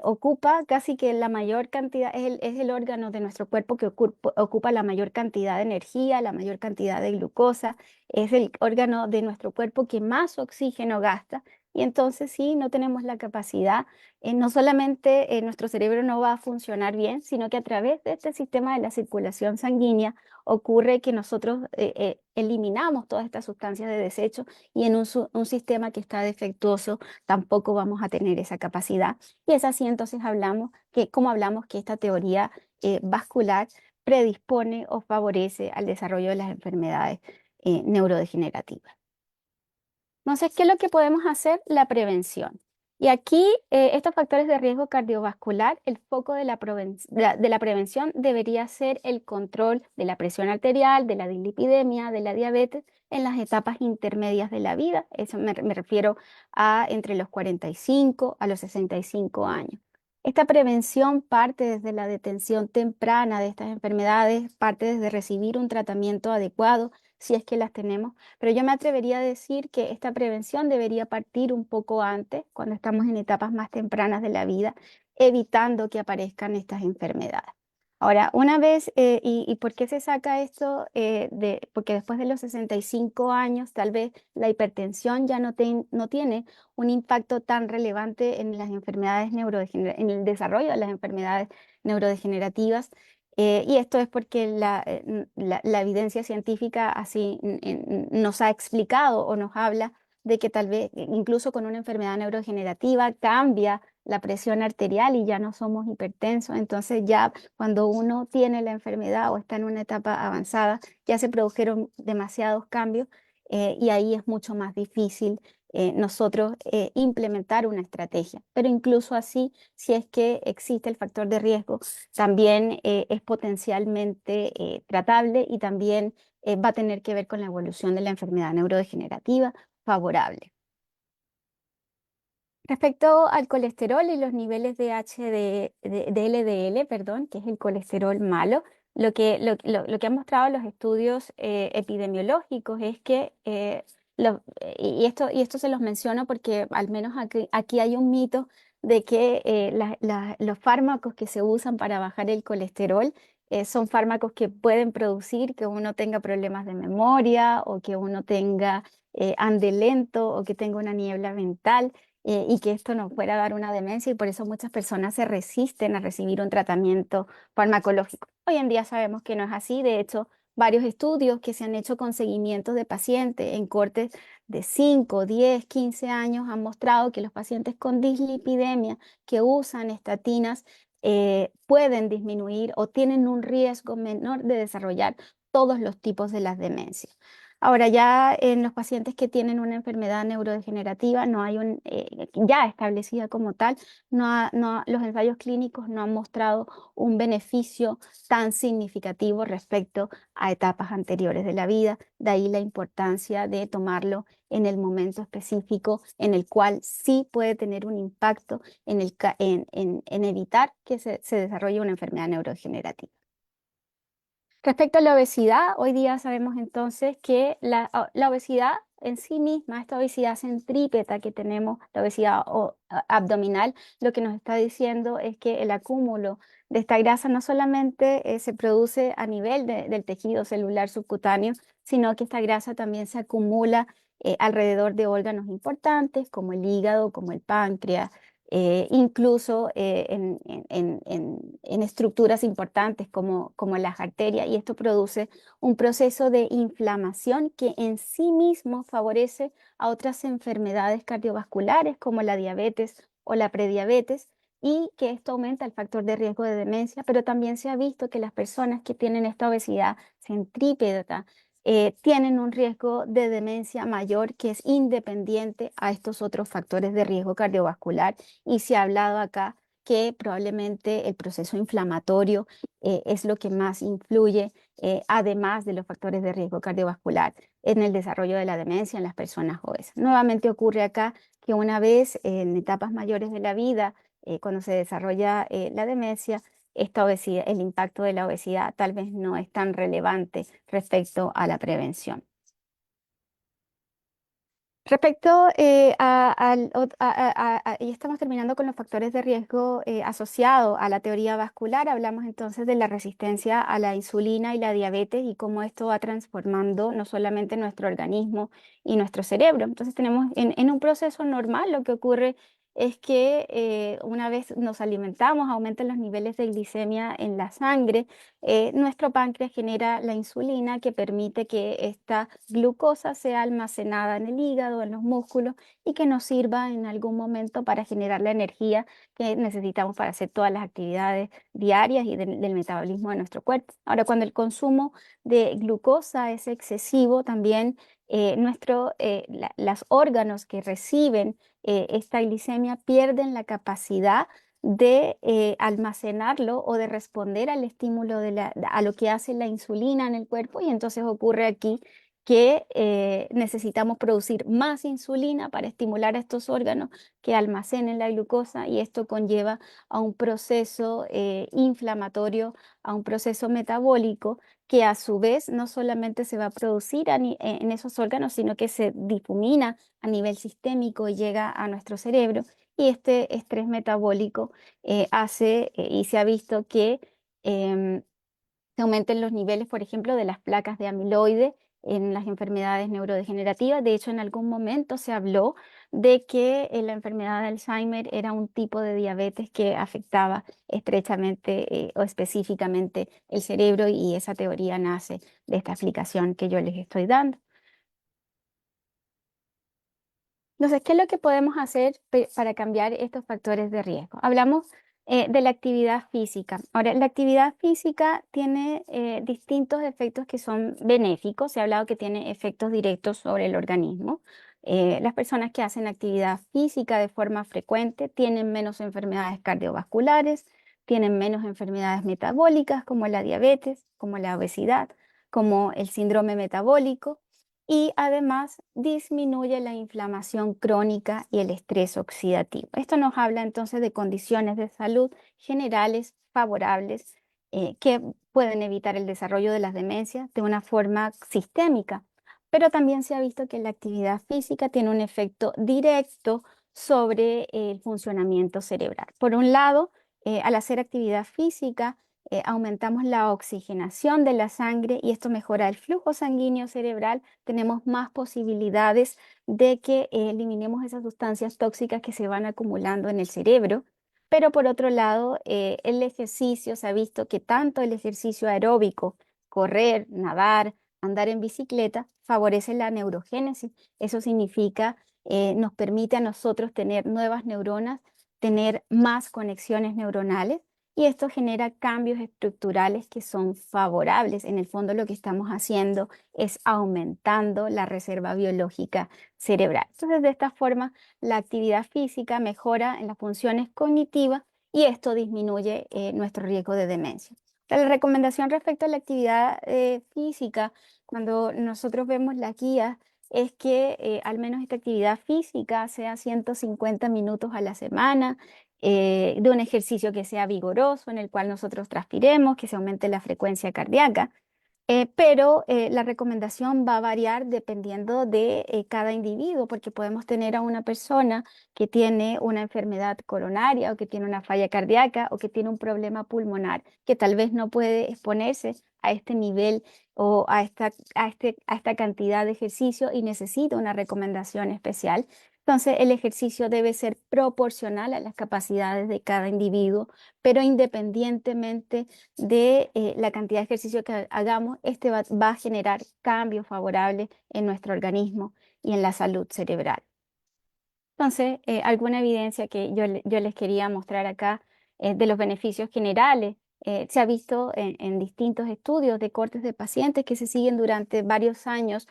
ocupa casi que la mayor cantidad, es el órgano de nuestro cuerpo que ocupa la mayor cantidad de energía, la mayor cantidad de glucosa, es el órgano de nuestro cuerpo que más oxígeno gasta. Y entonces sí, no tenemos la capacidad, no solamente nuestro cerebro no va a funcionar bien, sino que a través de este sistema de la circulación sanguínea ocurre que nosotros eliminamos todas estas sustancias de desecho y en un sistema que está defectuoso tampoco vamos a tener esa capacidad. Y es así entonces como hablamos que esta teoría vascular predispone o favorece al desarrollo de las enfermedades neurodegenerativas. Entonces, ¿qué es lo que podemos hacer? La prevención. Y aquí, estos factores de riesgo cardiovascular, el foco de la prevención debería ser el control de la presión arterial, de la dislipidemia, de la diabetes en las etapas intermedias de la vida. Eso me refiero a entre los 45 a los 65 años. Esta prevención parte desde la detención temprana de estas enfermedades, parte desde recibir un tratamiento adecuado, si es que las tenemos, pero yo me atrevería a decir que esta prevención debería partir un poco antes, cuando estamos en etapas más tempranas de la vida, evitando que aparezcan estas enfermedades. Ahora, una vez, ¿y por qué se saca esto? Porque después de los 65 años, tal vez la hipertensión ya no tiene un impacto tan relevante en las enfermedades en el desarrollo de las enfermedades neurodegenerativas. Y esto es porque la evidencia científica así nos ha explicado o nos habla de que tal vez incluso con una enfermedad neurodegenerativa cambia la presión arterial y ya no somos hipertensos. Entonces ya cuando uno tiene la enfermedad o está en una etapa avanzada, ya se produjeron demasiados cambios, y ahí es mucho más difícil nosotros implementar una estrategia. Pero incluso así, si es que existe el factor de riesgo, también es potencialmente tratable y también va a tener que ver con la evolución de la enfermedad neurodegenerativa favorable. Respecto al colesterol y los niveles de de LDL, perdón, que es el colesterol malo, lo que han mostrado los estudios epidemiológicos es que, y esto se los menciono porque al menos aquí hay un mito de que los fármacos que se usan para bajar el colesterol son fármacos que pueden producir que uno tenga problemas de memoria o que uno tenga ande lento o que tenga una niebla mental, y que esto nos fuera a dar una demencia, y por eso muchas personas se resisten a recibir un tratamiento farmacológico. Hoy en día sabemos que no es así. De hecho, varios estudios que se han hecho con seguimientos de pacientes en cortes de 5, 10, 15 años han mostrado que los pacientes con dislipidemia que usan estatinas pueden disminuir o tienen un riesgo menor de desarrollar todos los tipos de las demencias. Ahora, ya en los pacientes que tienen una enfermedad neurodegenerativa, no hay ya establecida como tal, los ensayos clínicos no han mostrado un beneficio tan significativo respecto a etapas anteriores de la vida. De ahí la importancia de tomarlo en el momento específico en el cual sí puede tener un impacto en evitar que se desarrolle una enfermedad neurodegenerativa. Respecto a la obesidad, hoy día sabemos entonces que la obesidad en sí misma, esta obesidad centrípeta que tenemos, la obesidad abdominal, lo que nos está diciendo es que el acúmulo de esta grasa no solamente se produce a nivel del tejido celular subcutáneo, sino que esta grasa también se acumula alrededor de órganos importantes como el hígado, como el páncreas, incluso en estructuras importantes como las arterias, y esto produce un proceso de inflamación que en sí mismo favorece a otras enfermedades cardiovasculares como la diabetes o la prediabetes, y que esto aumenta el factor de riesgo de demencia. Pero también se ha visto que las personas que tienen esta obesidad centrípeta tienen un riesgo de demencia mayor que es independiente a estos otros factores de riesgo cardiovascular, y se ha hablado acá que probablemente el proceso inflamatorio es lo que más influye, además de los factores de riesgo cardiovascular, en el desarrollo de la demencia en las personas obesas. Nuevamente ocurre acá que una vez en etapas mayores de la vida, cuando se desarrolla la demencia, esta obesidad, el impacto de la obesidad tal vez no es tan relevante respecto a la prevención. Respecto y estamos terminando con los factores de riesgo asociados a la teoría vascular. Hablamos entonces de la resistencia a la insulina y la diabetes y cómo esto va transformando no solamente nuestro organismo y nuestro cerebro. Entonces tenemos en un proceso normal lo que ocurre es que una vez nos alimentamos, aumentan los niveles de glicemia en la sangre. Nuestro páncreas genera la insulina que permite que esta glucosa sea almacenada en el hígado, en los músculos, y que nos sirva en algún momento para generar la energía que necesitamos para hacer todas las actividades diarias y del metabolismo de nuestro cuerpo. Ahora, cuando el consumo de glucosa es excesivo, también los órganos que reciben esta glicemia pierden la capacidad de almacenarlo o de responder al estímulo a lo que hace la insulina en el cuerpo, y entonces ocurre aquí que necesitamos producir más insulina para estimular a estos órganos que almacenen la glucosa, y esto conlleva a un proceso inflamatorio, a un proceso metabólico que a su vez no solamente se va a producir en esos órganos, sino que se difumina a nivel sistémico y llega a nuestro cerebro. Y este estrés metabólico hace, y se ha visto que em, se aumenten los niveles, por ejemplo, de las placas de amiloide en las enfermedades neurodegenerativas. De hecho, en algún momento se habló de que la enfermedad de Alzheimer era un tipo de diabetes que afectaba estrechamente o específicamente el cerebro, y esa teoría nace de esta explicación que yo les estoy dando. Entonces, ¿qué es lo que podemos hacer para cambiar estos factores de riesgo? Hablamos de la actividad física. Ahora, la actividad física tiene distintos efectos que son benéficos. Se ha hablado que tiene efectos directos sobre el organismo. Las personas que hacen actividad física de forma frecuente tienen menos enfermedades cardiovasculares, tienen menos enfermedades metabólicas como la diabetes, como la obesidad, como el síndrome metabólico, y además disminuye la inflamación crónica y el estrés oxidativo. Esto nos habla entonces de condiciones de salud generales favorables que pueden evitar el desarrollo de las demencias de una forma sistémica. Pero también se ha visto que la actividad física tiene un efecto directo sobre el funcionamiento cerebral. Por un lado, al hacer actividad física, aumentamos la oxigenación de la sangre y esto mejora el flujo sanguíneo cerebral. Tenemos más posibilidades de que eliminemos esas sustancias tóxicas que se van acumulando en el cerebro. Pero por otro lado, el ejercicio, se ha visto que tanto el ejercicio aeróbico, correr, nadar, andar en bicicleta, favorece la neurogénesis. Eso significa, nos permite a nosotros tener nuevas neuronas, tener más conexiones neuronales, y esto genera cambios estructurales que son favorables. En el fondo, lo que estamos haciendo es aumentando la reserva biológica cerebral. Entonces, de esta forma, la actividad física mejora en las funciones cognitivas y esto disminuye nuestro riesgo de demencia. La recomendación respecto a la actividad física, cuando nosotros vemos la guía, es que al menos esta actividad física sea 150 minutos a la semana, de un ejercicio que sea vigoroso, en el cual nosotros transpiremos, que se aumente la frecuencia cardíaca. Pero la recomendación va a variar dependiendo de cada individuo, porque podemos tener a una persona que tiene una enfermedad coronaria o que tiene una falla cardíaca o que tiene un problema pulmonar, que tal vez no puede exponerse a este nivel o a esta cantidad de ejercicio y necesita una recomendación especial. Entonces, el ejercicio debe ser proporcional a las capacidades de cada individuo, pero independientemente de la cantidad de ejercicio que hagamos, este va a generar cambios favorables en nuestro organismo y en la salud cerebral. Entonces, alguna evidencia que yo les quería mostrar acá de los beneficios generales. Se ha visto en distintos estudios de cortes de pacientes que se siguen durante varios años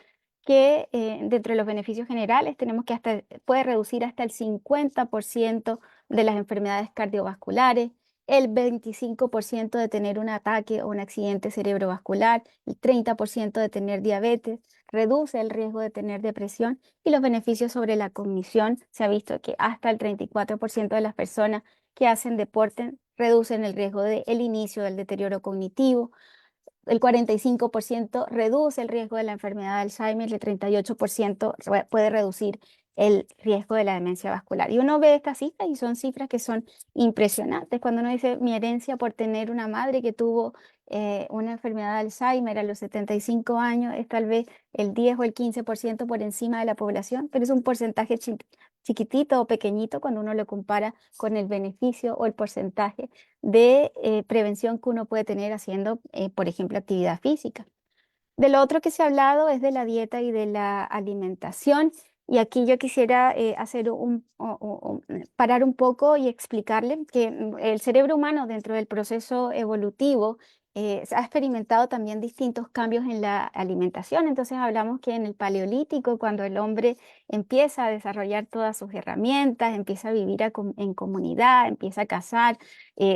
que dentro de los beneficios generales tenemos que puede reducir hasta el 50% de las enfermedades cardiovasculares, el 25% de tener un ataque o un accidente cerebrovascular, el 30% de tener diabetes, reduce el riesgo de tener depresión, y los beneficios sobre la cognición. Se ha visto que hasta el 34% de las personas que hacen deporte reducen el riesgo del inicio del deterioro cognitivo. El 45% reduce el riesgo de la enfermedad de Alzheimer y el 38% puede reducir el riesgo de la demencia vascular. Y uno ve estas cifras y son cifras que son impresionantes. Cuando uno dice mi herencia por tener una madre que tuvo una enfermedad de Alzheimer a los 75 años, es tal vez el 10 o el 15% por encima de la población, pero es un porcentaje chiquitito o pequeñito cuando uno lo compara con el beneficio o el porcentaje de prevención que uno puede tener haciendo, por ejemplo, actividad física. De lo otro que se ha hablado es de la dieta y de la alimentación. Y aquí yo quisiera parar un poco y explicarle que el cerebro humano, dentro del proceso evolutivo, ha experimentado también distintos cambios en la alimentación. Entonces hablamos que en el Paleolítico, cuando el hombre empieza a desarrollar todas sus herramientas, empieza a vivir en comunidad, empieza a cazar,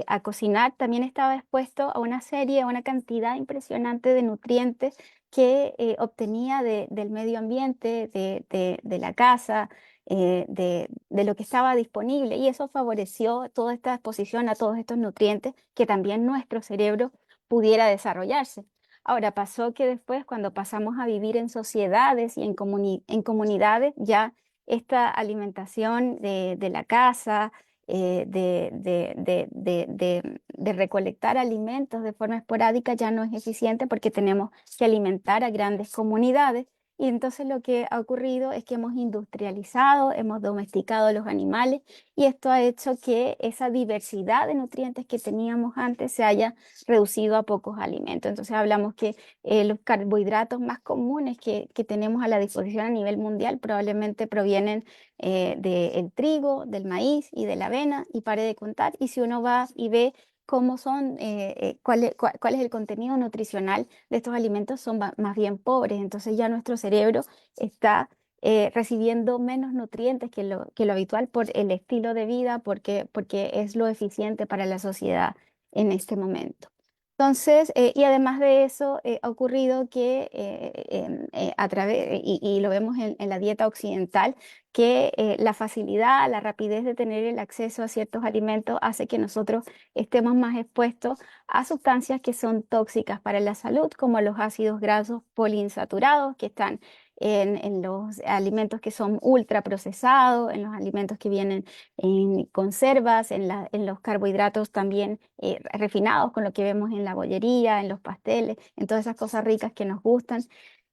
a cocinar, también estaba expuesto a una serie, a una cantidad impresionante de nutrientes que obtenía del medio ambiente, de la casa, de lo que estaba disponible, y eso favoreció toda esta exposición a todos estos nutrientes, que también nuestro cerebro pudiera desarrollarse. Ahora pasó que después, cuando pasamos a vivir en sociedades y en comunidades, ya esta alimentación de la casa, de recolectar alimentos de forma esporádica ya no es eficiente, porque tenemos que alimentar a grandes comunidades, Y entonces lo que ha ocurrido es que hemos industrializado, hemos domesticado los animales y esto ha hecho que esa diversidad de nutrientes que teníamos antes se haya reducido a pocos alimentos. Entonces hablamos que los carbohidratos más comunes que tenemos a la disposición a nivel mundial probablemente provienen del trigo, del maíz y de la avena, y pare de contar. Y si uno va y ve cómo son, cuál es el contenido nutricional de estos alimentos, son más bien pobres. Entonces ya nuestro cerebro está recibiendo menos nutrientes que lo habitual por el estilo de vida, porque es lo eficiente para la sociedad en este momento. Entonces, y además de eso, ha ocurrido que a través, y lo vemos en la dieta occidental, que la facilidad, la rapidez de tener el acceso a ciertos alimentos hace que nosotros estemos más expuestos a sustancias que son tóxicas para la salud, como los ácidos grasos poliinsaturados que están en los alimentos que son ultraprocesados, en los alimentos que vienen en conservas, en los carbohidratos también refinados, con lo que vemos en la bollería, en los pasteles, en todas esas cosas ricas que nos gustan.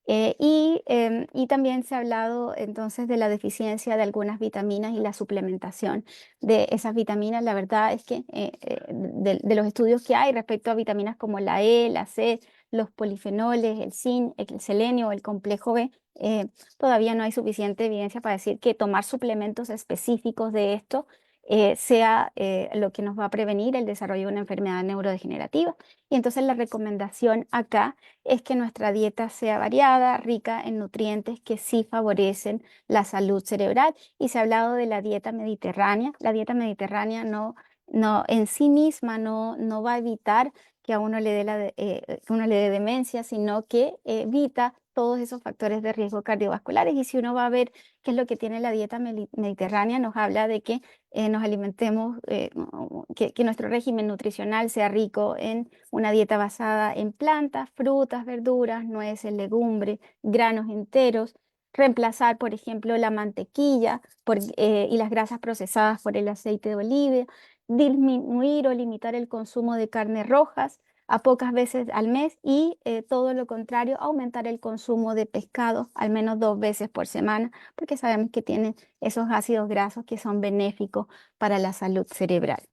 Y también se ha hablado entonces de la deficiencia de algunas vitaminas y la suplementación de esas vitaminas. La verdad es que de los estudios que hay respecto a vitaminas como la E, la C, los polifenoles, el zinc, el selenio, el complejo B, todavía no hay suficiente evidencia para decir que tomar suplementos específicos de esto sea lo que nos va a prevenir el desarrollo de una enfermedad neurodegenerativa. Y entonces la recomendación acá es que nuestra dieta sea variada, rica en nutrientes que sí favorecen la salud cerebral. Y se ha hablado de la dieta mediterránea. La dieta mediterránea no en sí misma no va a evitar que a uno le dé que uno le dé demencia, sino que evita todos esos factores de riesgo cardiovasculares. Y si uno va a ver qué es lo que tiene la dieta mediterránea, nos habla de que nos alimentemos, que nuestro régimen nutricional sea rico en una dieta basada en plantas, frutas, verduras, nueces, legumbres, granos enteros, reemplazar, por ejemplo, la mantequilla y las grasas procesadas por el aceite de oliva, disminuir o limitar el consumo de carnes rojas a pocas veces al mes y todo lo contrario, aumentar el consumo de pescado al menos 2 veces por semana, porque sabemos que tienen esos ácidos grasos que son benéficos para la salud cerebral.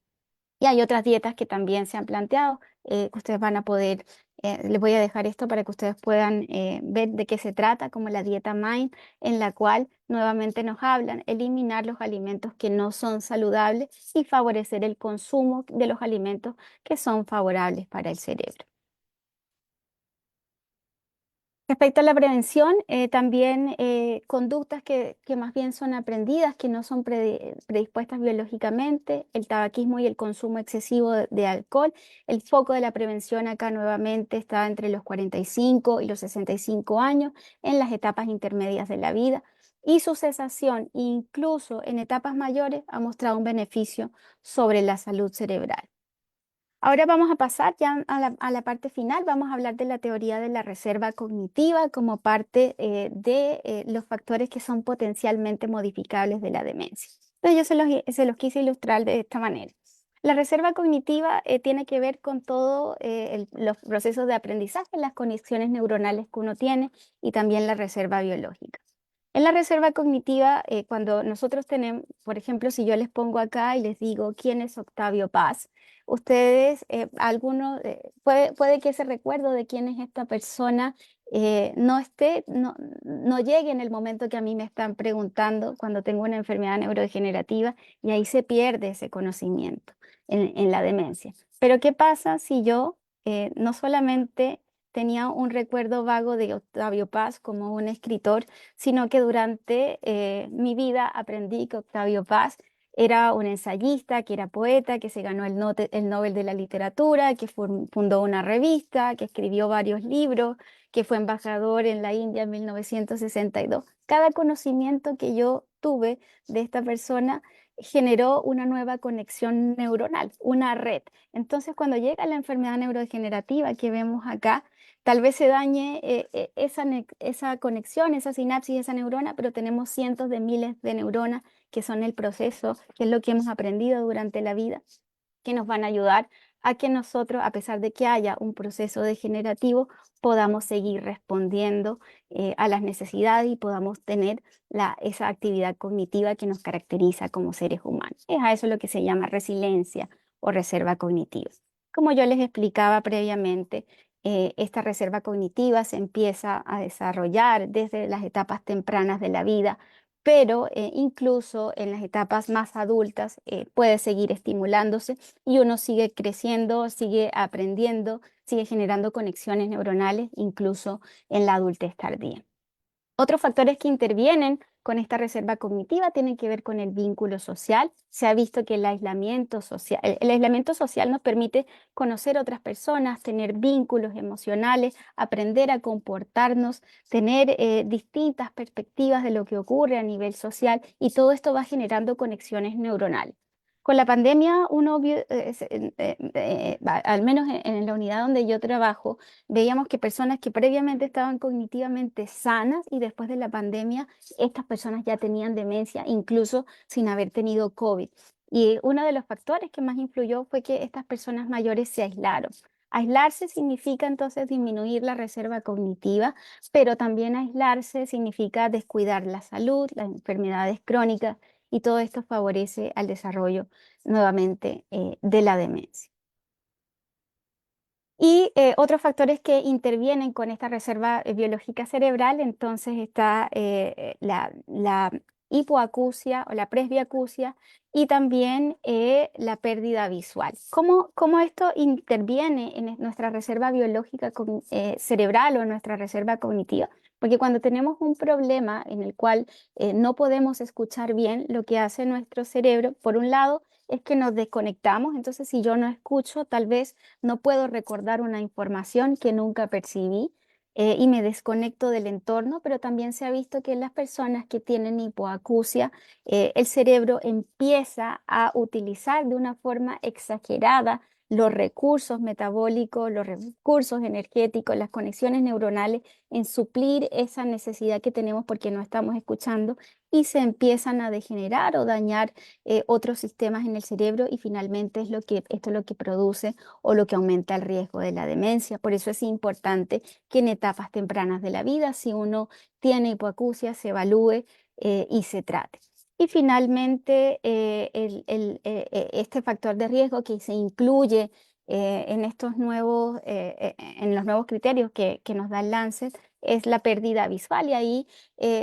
Y hay otras dietas que también se han planteado, que ustedes van a poder, les voy a dejar esto para que ustedes puedan ver de qué se trata, como la dieta MIND, en la cual nuevamente nos hablan eliminar los alimentos que no son saludables y favorecer el consumo de los alimentos que son favorables para el cerebro. Respecto a la prevención, también conductas que más bien son aprendidas, que no son predispuestas biológicamente, el tabaquismo y el consumo excesivo de alcohol. El foco de la prevención acá nuevamente está entre los 45 y los 65 años, en las etapas intermedias de la vida. Y su cesación, incluso en etapas mayores, ha mostrado un beneficio sobre la salud cerebral. Ahora vamos a pasar ya a la parte final. Vamos a hablar de la teoría de la reserva cognitiva como parte de los factores que son potencialmente modificables de la demencia. Entonces yo se los quise ilustrar de esta manera. La reserva cognitiva tiene que ver con todos los procesos de aprendizaje, las conexiones neuronales que uno tiene y también la reserva biológica. En la reserva cognitiva, cuando nosotros tenemos, por ejemplo, si yo les pongo acá y les digo quién es Octavio Paz, ustedes, puede que ese recuerdo de quién es esta persona no llegue en el momento que a mí me están preguntando cuando tengo una enfermedad neurodegenerativa y ahí se pierde ese conocimiento en la demencia. Pero ¿qué pasa si yo no solamente tenía un recuerdo vago de Octavio Paz como un escritor, sino que durante mi vida aprendí que Octavio Paz era un ensayista, que era poeta, que se ganó el Nobel de la Literatura, que fundó una revista, que escribió varios libros, que fue embajador en la India en 1962. Cada conocimiento que yo tuve de esta persona generó una nueva conexión neuronal, una red. Entonces, cuando llega la enfermedad neurodegenerativa que vemos acá, tal vez se dañe esa conexión, esa sinapsis, esa neurona, pero tenemos cientos de miles de neuronas que son el proceso, que es lo que hemos aprendido durante la vida, que nos van a ayudar a que nosotros, a pesar de que haya un proceso degenerativo, podamos seguir respondiendo a las necesidades y podamos tener esa actividad cognitiva que nos caracteriza como seres humanos. Es a eso lo que se llama resiliencia o reserva cognitiva. Como yo les explicaba previamente, esta reserva cognitiva se empieza a desarrollar desde las etapas tempranas de la vida, pero incluso en las etapas más adultas puede seguir estimulándose y uno sigue creciendo, sigue aprendiendo, sigue generando conexiones neuronales, incluso en la adultez tardía. Otros factores que intervienen con esta reserva cognitiva tienen que ver con el vínculo social. Se ha visto que el aislamiento social nos permite conocer otras personas, tener vínculos emocionales, aprender a comportarnos, tener distintas perspectivas de lo que ocurre a nivel social, y todo esto va generando conexiones neuronales. Con la pandemia, uno vio, al menos en la unidad donde yo trabajo, veíamos que personas que previamente estaban cognitivamente sanas y después de la pandemia, estas personas ya tenían demencia, incluso sin haber tenido COVID. Y uno de los factores que más influyó fue que estas personas mayores se aislaron. Aislarse significa entonces disminuir la reserva cognitiva, pero también aislarse significa descuidar la salud, las enfermedades crónicas, y todo esto favorece al desarrollo nuevamente de la demencia. Y otros factores que intervienen con esta reserva biológica cerebral, entonces está la hipoacusia o la presbiacusia, y también la pérdida visual. ¿Cómo esto interviene en nuestra reserva biológica cerebral o en nuestra reserva cognitiva? Porque cuando tenemos un problema en el cual no podemos escuchar bien, lo que hace nuestro cerebro, por un lado, es que nos desconectamos. Entonces, si yo no escucho, tal vez no puedo recordar una información que nunca percibí, y me desconecto del entorno, pero también se ha visto que en las personas que tienen hipoacusia, el cerebro empieza a utilizar de una forma exagerada los recursos metabólicos, los recursos energéticos, las conexiones neuronales en suplir esa necesidad que tenemos porque no estamos escuchando, y se empiezan a degenerar o dañar otros sistemas en el cerebro, y finalmente esto es lo que produce o lo que aumenta el riesgo de la demencia. Por eso es importante que en etapas tempranas de la vida, si uno tiene hipoacusia, se evalúe y se trate. Y finalmente, este factor de riesgo que se incluye en en los nuevos criterios que nos da el Lancet, es la pérdida visual. Y ahí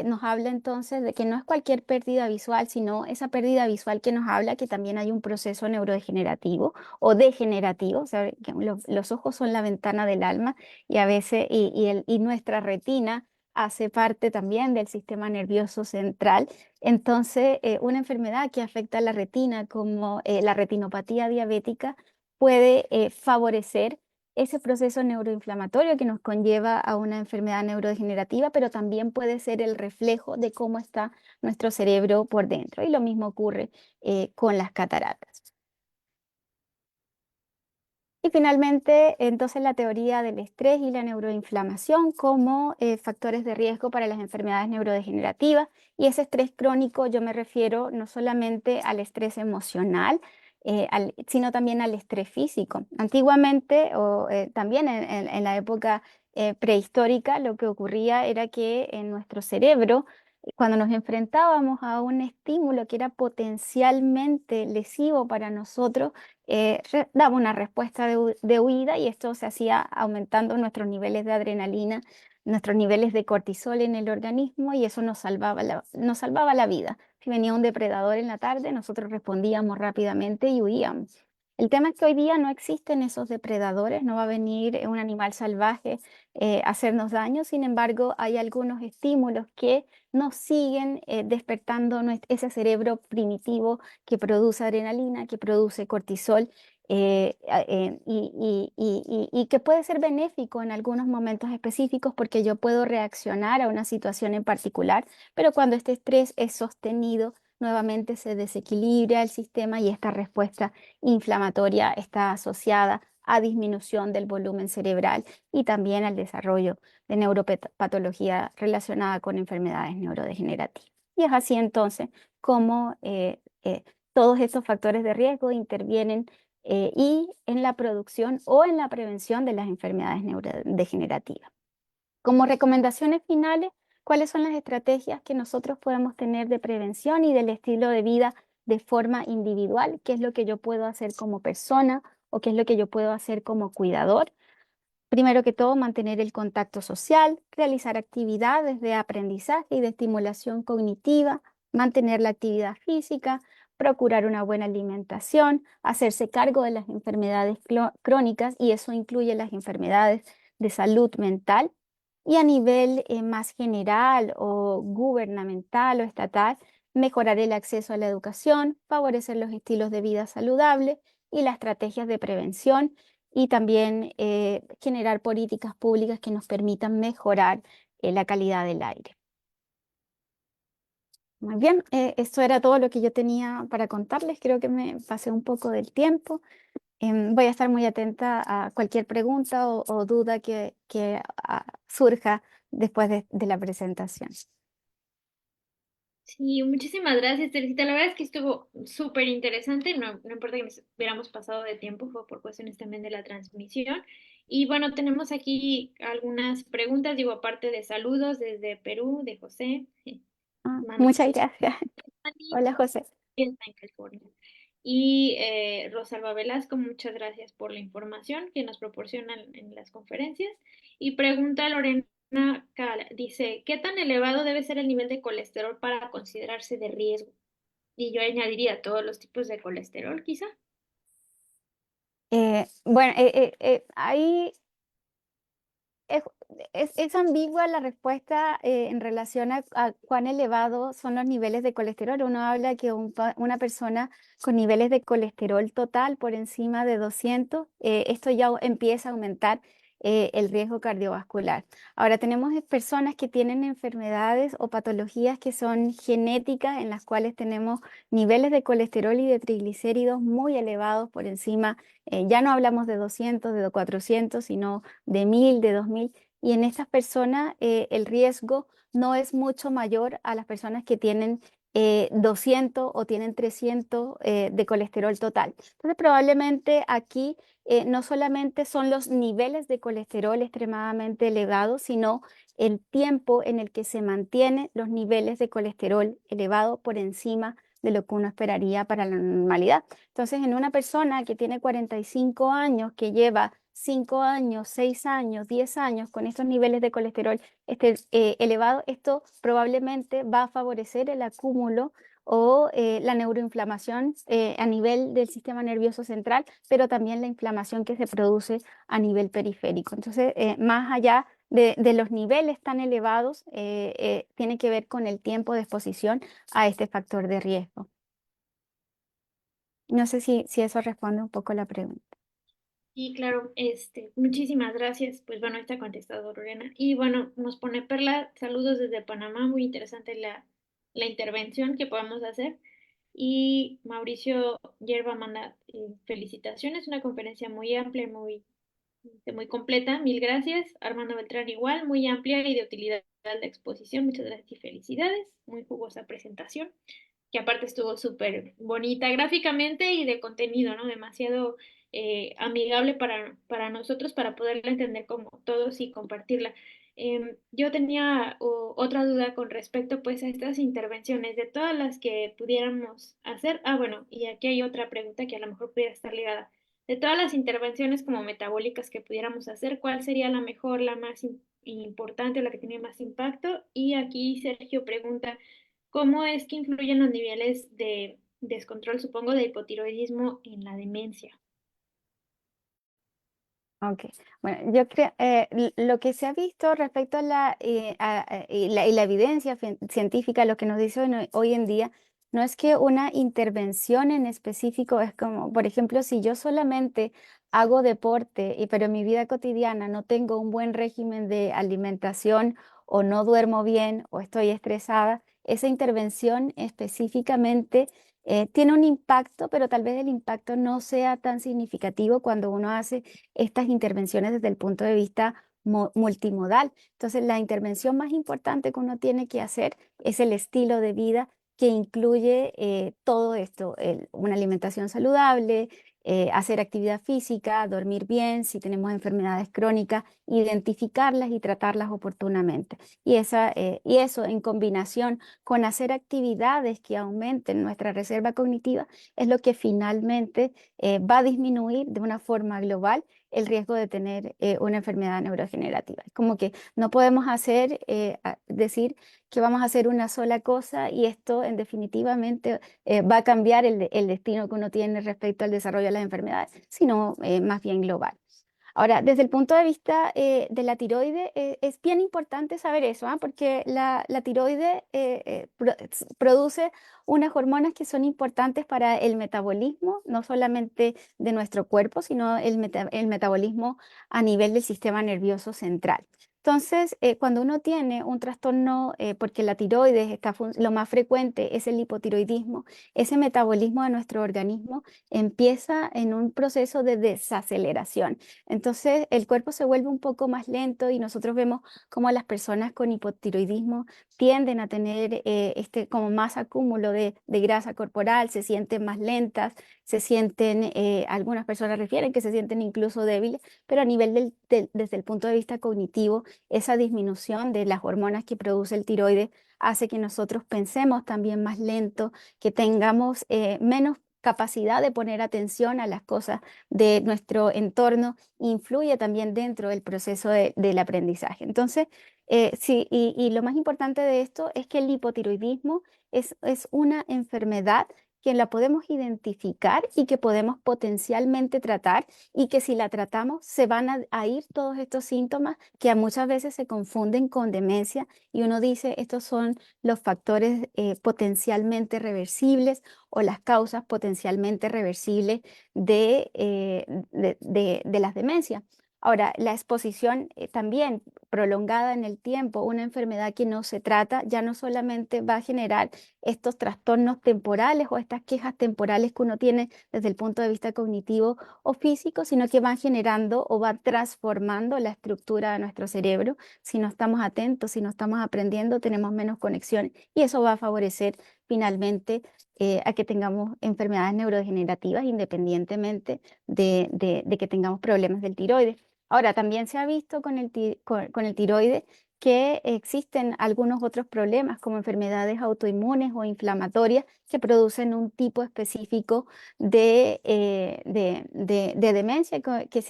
nos habla entonces de que no es cualquier pérdida visual, sino esa pérdida visual que nos habla que también hay un proceso neurodegenerativo o degenerativo. O sea, que los ojos son la ventana del alma, y a veces y nuestra retina hace parte también del sistema nervioso central. Entonces, una enfermedad que afecta a la retina, como la retinopatía diabética, puede favorecer ese proceso neuroinflamatorio que nos conlleva a una enfermedad neurodegenerativa, pero también puede ser el reflejo de cómo está nuestro cerebro por dentro. Y lo mismo ocurre con las cataratas. Y finalmente, entonces, la teoría del estrés y la neuroinflamación como factores de riesgo para las enfermedades neurodegenerativas. Y ese estrés crónico, yo me refiero no solamente al estrés emocional, sino también al estrés físico. Antiguamente, o también en la época prehistórica, lo que ocurría era que en nuestro cerebro, cuando nos enfrentábamos a un estímulo que era potencialmente lesivo para nosotros, daba una respuesta de huida, y esto se hacía aumentando nuestros niveles de adrenalina, nuestros niveles de cortisol en el organismo, y eso nos salvaba la vida. Si venía un depredador en la tarde, nosotros respondíamos rápidamente y huíamos. El tema es que hoy día no existen esos depredadores, no va a venir un animal salvaje a hacernos daño. Sin embargo, hay algunos estímulos que nos siguen despertando ese cerebro primitivo que produce adrenalina, que produce cortisol, y que puede ser benéfico en algunos momentos específicos, porque yo puedo reaccionar a una situación en particular, pero cuando este estrés es sostenido, nuevamente se desequilibra el sistema, y esta respuesta inflamatoria está asociada a disminución del volumen cerebral y también al desarrollo de neuropatología relacionada con enfermedades neurodegenerativas. Y es así entonces como todos estos factores de riesgo intervienen y en la producción o en la prevención de las enfermedades neurodegenerativas. Como recomendaciones finales, ¿cuáles son las estrategias que nosotros podemos tener de prevención y del estilo de vida de forma individual? ¿Qué es lo que yo puedo hacer como persona o qué es lo que yo puedo hacer como cuidador? Primero que todo, mantener el contacto social, realizar actividades de aprendizaje y de estimulación cognitiva, mantener la actividad física, procurar una buena alimentación, hacerse cargo de las enfermedades crónicas, y eso incluye las enfermedades de salud mental. Y a nivel más general o gubernamental o estatal, mejorar el acceso a la educación, favorecer los estilos de vida saludables y las estrategias de prevención, y también generar políticas públicas que nos permitan mejorar la calidad del aire. Muy bien, esto era todo lo que yo tenía para contarles. Creo que me pasé un poco del tiempo. Voy a estar muy atenta a cualquier pregunta o duda que surja después de la presentación. Sí, muchísimas gracias, Teresita. La verdad es que estuvo súper interesante. No, no importa que nos hubiéramos pasado de tiempo, fue por cuestiones también de la transmisión. Y bueno, tenemos aquí algunas preguntas, digo, aparte de saludos desde Perú, de José. Manda Muchas muchos gracias. Hola, José. está en California. Y Rosalba Velasco, muchas gracias por la información que nos proporcionan en las conferencias. Y pregunta Lorena Cala, dice, ¿qué tan elevado debe ser el nivel de colesterol para considerarse de riesgo? Y yo añadiría todos los tipos de colesterol, quizá. Bueno, ahí es, es ambigua la respuesta en relación a cuán elevados son los niveles de colesterol. Uno habla que una persona con niveles de colesterol total por encima de 200, esto ya empieza a aumentar el riesgo cardiovascular. Ahora, tenemos personas que tienen enfermedades o patologías que son genéticas, en las cuales tenemos niveles de colesterol y de triglicéridos muy elevados por encima. Ya no hablamos de 200, de 400, sino de 1000, de 2000. Y en estas personas el riesgo no es mucho mayor a las personas que tienen 200 o tienen 300 de colesterol total. Entonces, probablemente aquí no solamente son los niveles de colesterol extremadamente elevados, sino el tiempo en el que se mantienen los niveles de colesterol elevado por encima de lo que uno esperaría para la normalidad. Entonces, en una persona que tiene 45 años, que lleva 5 años, 6 años, 10 años con estos niveles de colesterol elevado, esto probablemente va a favorecer el acúmulo o la neuroinflamación a nivel del sistema nervioso central, pero también la inflamación que se produce a nivel periférico. Entonces, más allá de los niveles tan elevados, tiene que ver con el tiempo de exposición a este factor de riesgo. No sé si eso responde un poco la pregunta. Y claro, muchísimas gracias. Pues bueno, está contestado Lorena. Y bueno, nos pone Perla, saludos desde Panamá, muy interesante la intervención que podamos hacer. Y Mauricio Yerba manda felicitaciones, una conferencia muy amplia, muy completa, mil gracias. Armando Beltrán igual, muy amplia y de utilidad la exposición, muchas gracias y felicidades, muy jugosa presentación, que aparte estuvo súper bonita gráficamente y de contenido, ¿no? Demasiado amigable para nosotros, para poderla entender como todos y compartirla. Yo tenía otra duda con respecto pues a estas intervenciones, de todas las que pudiéramos hacer. Ah, bueno, y aquí hay otra pregunta que a lo mejor pudiera estar ligada. De todas las intervenciones como metabólicas que pudiéramos hacer, ¿cuál sería la mejor, la más importante, la que tiene más impacto? Y aquí Sergio pregunta, ¿cómo es que influyen los niveles de descontrol, supongo, de hipotiroidismo en la demencia? Ok, bueno, yo creo, lo que se ha visto respecto a y la evidencia científica, lo que nos dice hoy en día, no es que una intervención en específico es como, por ejemplo, si yo solamente hago deporte, pero en mi vida cotidiana no tengo un buen régimen de alimentación o no duermo bien o estoy estresada, esa intervención específicamente tiene un impacto, pero tal vez el impacto no sea tan significativo cuando uno hace estas intervenciones desde el punto de vista multimodal. Entonces, la intervención más importante que uno tiene que hacer es el estilo de vida que incluye todo esto, una alimentación saludable, hacer actividad física, dormir bien, si tenemos enfermedades crónicas, identificarlas y tratarlas oportunamente. Y eso en combinación con hacer actividades que aumenten nuestra reserva cognitiva es lo que finalmente va a disminuir de una forma global el riesgo de tener una enfermedad neurodegenerativa. Como que no podemos decir que vamos a hacer una sola cosa y esto en definitivamente va a cambiar el destino que uno tiene respecto al desarrollo de las enfermedades, sino más bien global. Ahora, desde el punto de vista de la tiroide, es bien importante saber eso, ¿ah? Porque la tiroide produce unas hormonas que son importantes para el metabolismo, no solamente de nuestro cuerpo, sino el metabolismo a nivel del sistema nervioso central. Entonces, cuando uno tiene un trastorno, porque la tiroides lo más frecuente es el hipotiroidismo, ese metabolismo de nuestro organismo empieza en un proceso de desaceleración. Entonces el cuerpo se vuelve un poco más lento y nosotros vemos cómo las personas con hipotiroidismo tienden a tener como más acúmulo de grasa corporal, se sienten más lentas, algunas personas refieren que se sienten incluso débiles, pero a nivel desde el punto de vista cognitivo, esa disminución de las hormonas que produce el tiroides hace que nosotros pensemos también más lento, que tengamos menos capacidad de poner atención a las cosas de nuestro entorno, influye también dentro del proceso del aprendizaje. Entonces, sí, y lo más importante de esto es que el hipotiroidismo es una enfermedad que la podemos identificar y que podemos potencialmente tratar y que si la tratamos se van a ir todos estos síntomas que muchas veces se confunden con demencia y uno dice estos son los factores potencialmente reversibles o las causas potencialmente reversibles de las demencias. Ahora, la exposición también prolongada en el tiempo, una enfermedad que no se trata, ya no solamente va a generar estos trastornos temporales o estas quejas temporales que uno tiene desde el punto de vista cognitivo o físico, sino que van generando o van transformando la estructura de nuestro cerebro. Si no estamos atentos, si no estamos aprendiendo, tenemos menos conexión y eso va a favorecer finalmente a que tengamos enfermedades neurodegenerativas independientemente de que tengamos problemas del tiroides. Ahora, también se ha visto con el tiroides que existen algunos otros problemas como enfermedades autoinmunes o inflamatorias que producen un tipo específico de demencia que es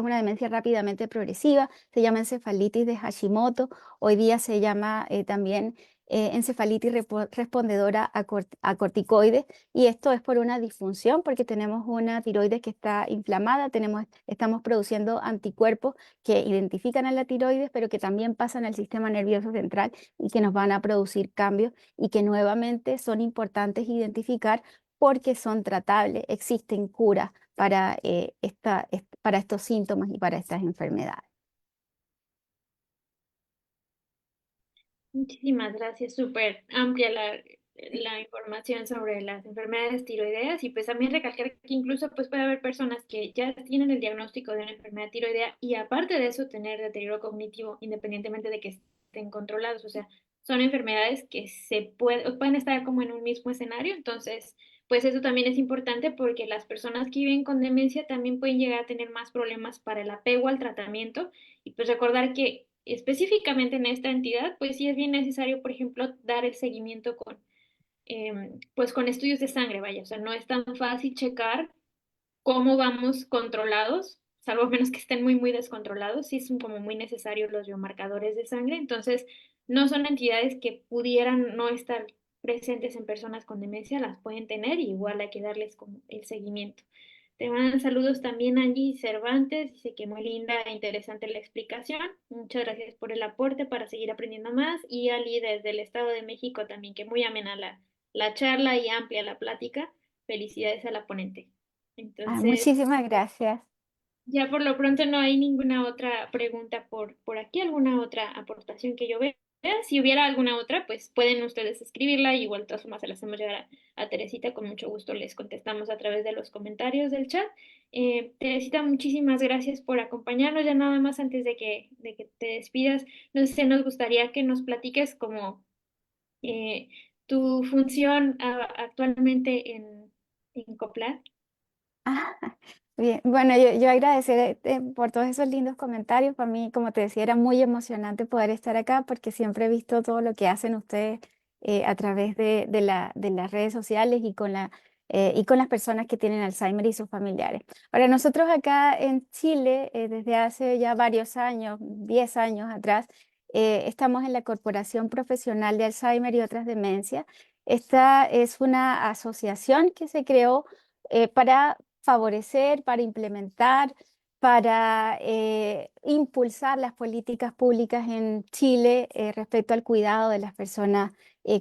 una demencia rápidamente progresiva, se llama encefalitis de Hashimoto, hoy día se llama también encefalitis respondedora a corticoides y esto es por una disfunción porque tenemos una tiroides que está inflamada, estamos produciendo anticuerpos que identifican a la tiroides pero que también pasan al sistema nervioso central y que nos van a producir cambios y que nuevamente son importantes identificar porque son tratables, existen curas para estos síntomas y para estas enfermedades. Muchísimas gracias, súper amplia la información sobre las enfermedades tiroideas y pues también recalcar que incluso pues puede haber personas que ya tienen el diagnóstico de una enfermedad tiroidea y aparte de eso tener deterioro cognitivo independientemente de que estén controlados, o sea, son enfermedades que pueden estar como en un mismo escenario, entonces pues eso también es importante porque las personas que viven con demencia también pueden llegar a tener más problemas para el apego al tratamiento y pues recordar que específicamente en esta entidad, pues sí es bien necesario, por ejemplo, dar el seguimiento pues con estudios de sangre, vaya, o sea, no es tan fácil checar cómo vamos controlados, salvo menos que estén muy, muy descontrolados, sí son como muy necesarios los biomarcadores de sangre, entonces no son entidades que pudieran no estar presentes en personas con demencia, las pueden tener y igual hay que darles como el seguimiento. Te mandan saludos también Angie Cervantes, dice que muy linda e interesante la explicación. Muchas gracias por el aporte para seguir aprendiendo más. Y Ali desde el Estado de México también, que muy amena la charla y amplia la plática. Felicidades a la ponente. Entonces, Muchísimas gracias. ya por lo pronto no hay ninguna otra pregunta por aquí, alguna otra aportación que yo vea. Si hubiera alguna otra, pues pueden ustedes escribirla y igual de todas formas se la hacemos llegar a Teresita. Con mucho gusto les contestamos a través de los comentarios del chat. Teresita, muchísimas gracias por acompañarnos. Ya nada más antes de que te despidas, no sé, nos gustaría que nos platiques como eh, tu función actualmente en COPLAD. Ah, bien, bueno, yo agradecer por todos esos lindos comentarios. Para mí, como te decía, era muy emocionante poder estar acá porque siempre he visto todo lo que hacen ustedes a través de las redes sociales y con las personas que tienen Alzheimer y sus familiares. Ahora, nosotros acá en Chile, desde hace ya varios años, 10 años atrás, estamos en la Corporación Profesional de Alzheimer y otras demencias. Esta es una asociación que se creó para favorecer, para implementar, para impulsar las políticas públicas en Chile respecto al cuidado de las personas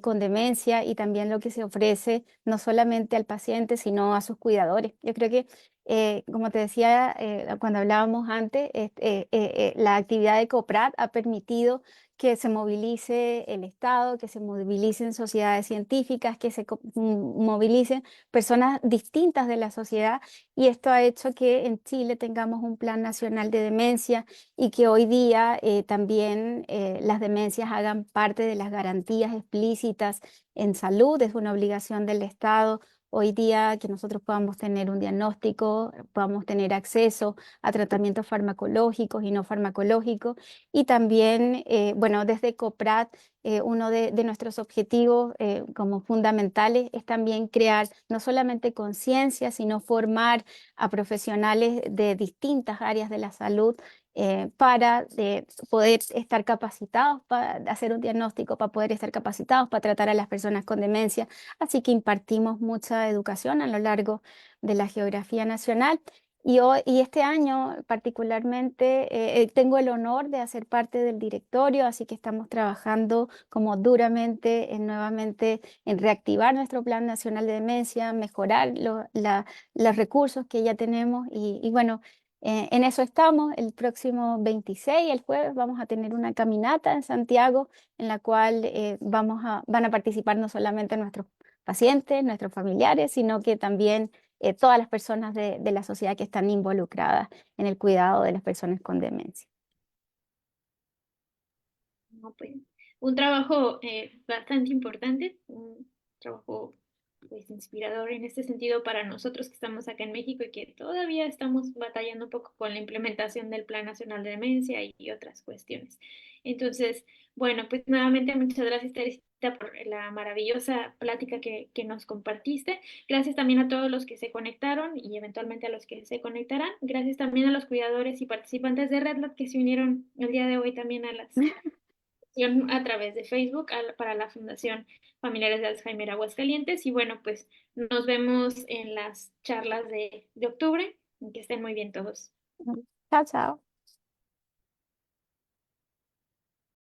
con demencia y también lo que se ofrece no solamente al paciente, sino a sus cuidadores. Yo creo que, como te decía cuando hablábamos antes, la actividad de COPRAT ha permitido que se movilice el Estado, que se movilicen sociedades científicas, que se movilicen personas distintas de la sociedad, y esto ha hecho que en Chile tengamos un plan nacional de demencia y que hoy día también las demencias hagan parte de las garantías explícitas en salud. Es una obligación del Estado. Hoy día que nosotros podamos tener un diagnóstico, podamos tener acceso a tratamientos farmacológicos y no farmacológicos. Y también, bueno, desde COPRAT, uno de nuestros objetivos como fundamentales es también crear no solamente conciencia, sino formar a profesionales de distintas áreas de la salud para poder estar capacitados para hacer un diagnóstico, para poder estar capacitados para tratar a las personas con demencia. Así que impartimos mucha educación a lo largo de la geografía nacional. Y este año particularmente tengo el honor de hacer parte del directorio, así que estamos trabajando como duramente nuevamente en reactivar nuestro Plan Nacional de Demencia, mejorar los recursos que ya tenemos y bueno, en eso estamos. El próximo 26, el jueves, vamos a tener una caminata en Santiago en la cual van a participar no solamente nuestros pacientes, nuestros familiares, sino que también todas las personas de la sociedad que están involucradas en el cuidado de las personas con demencia. No, pues, un trabajo bastante importante, un trabajo pues inspirador en este sentido para nosotros que estamos acá en México y que todavía estamos batallando un poco con la implementación del Plan Nacional de Demencia y otras cuestiones. Entonces, bueno, pues nuevamente muchas gracias, Teresita, por la maravillosa plática que nos compartiste. Gracias también a todos los que se conectaron y eventualmente a los que se conectarán. Gracias también a los cuidadores y participantes de RedLab que se unieron el día de hoy también a las a través de Facebook para la Fundación Familiares de Alzheimer Aguascalientes. Y bueno, pues nos vemos en las charlas de octubre. Que estén muy bien todos. Chao, chao.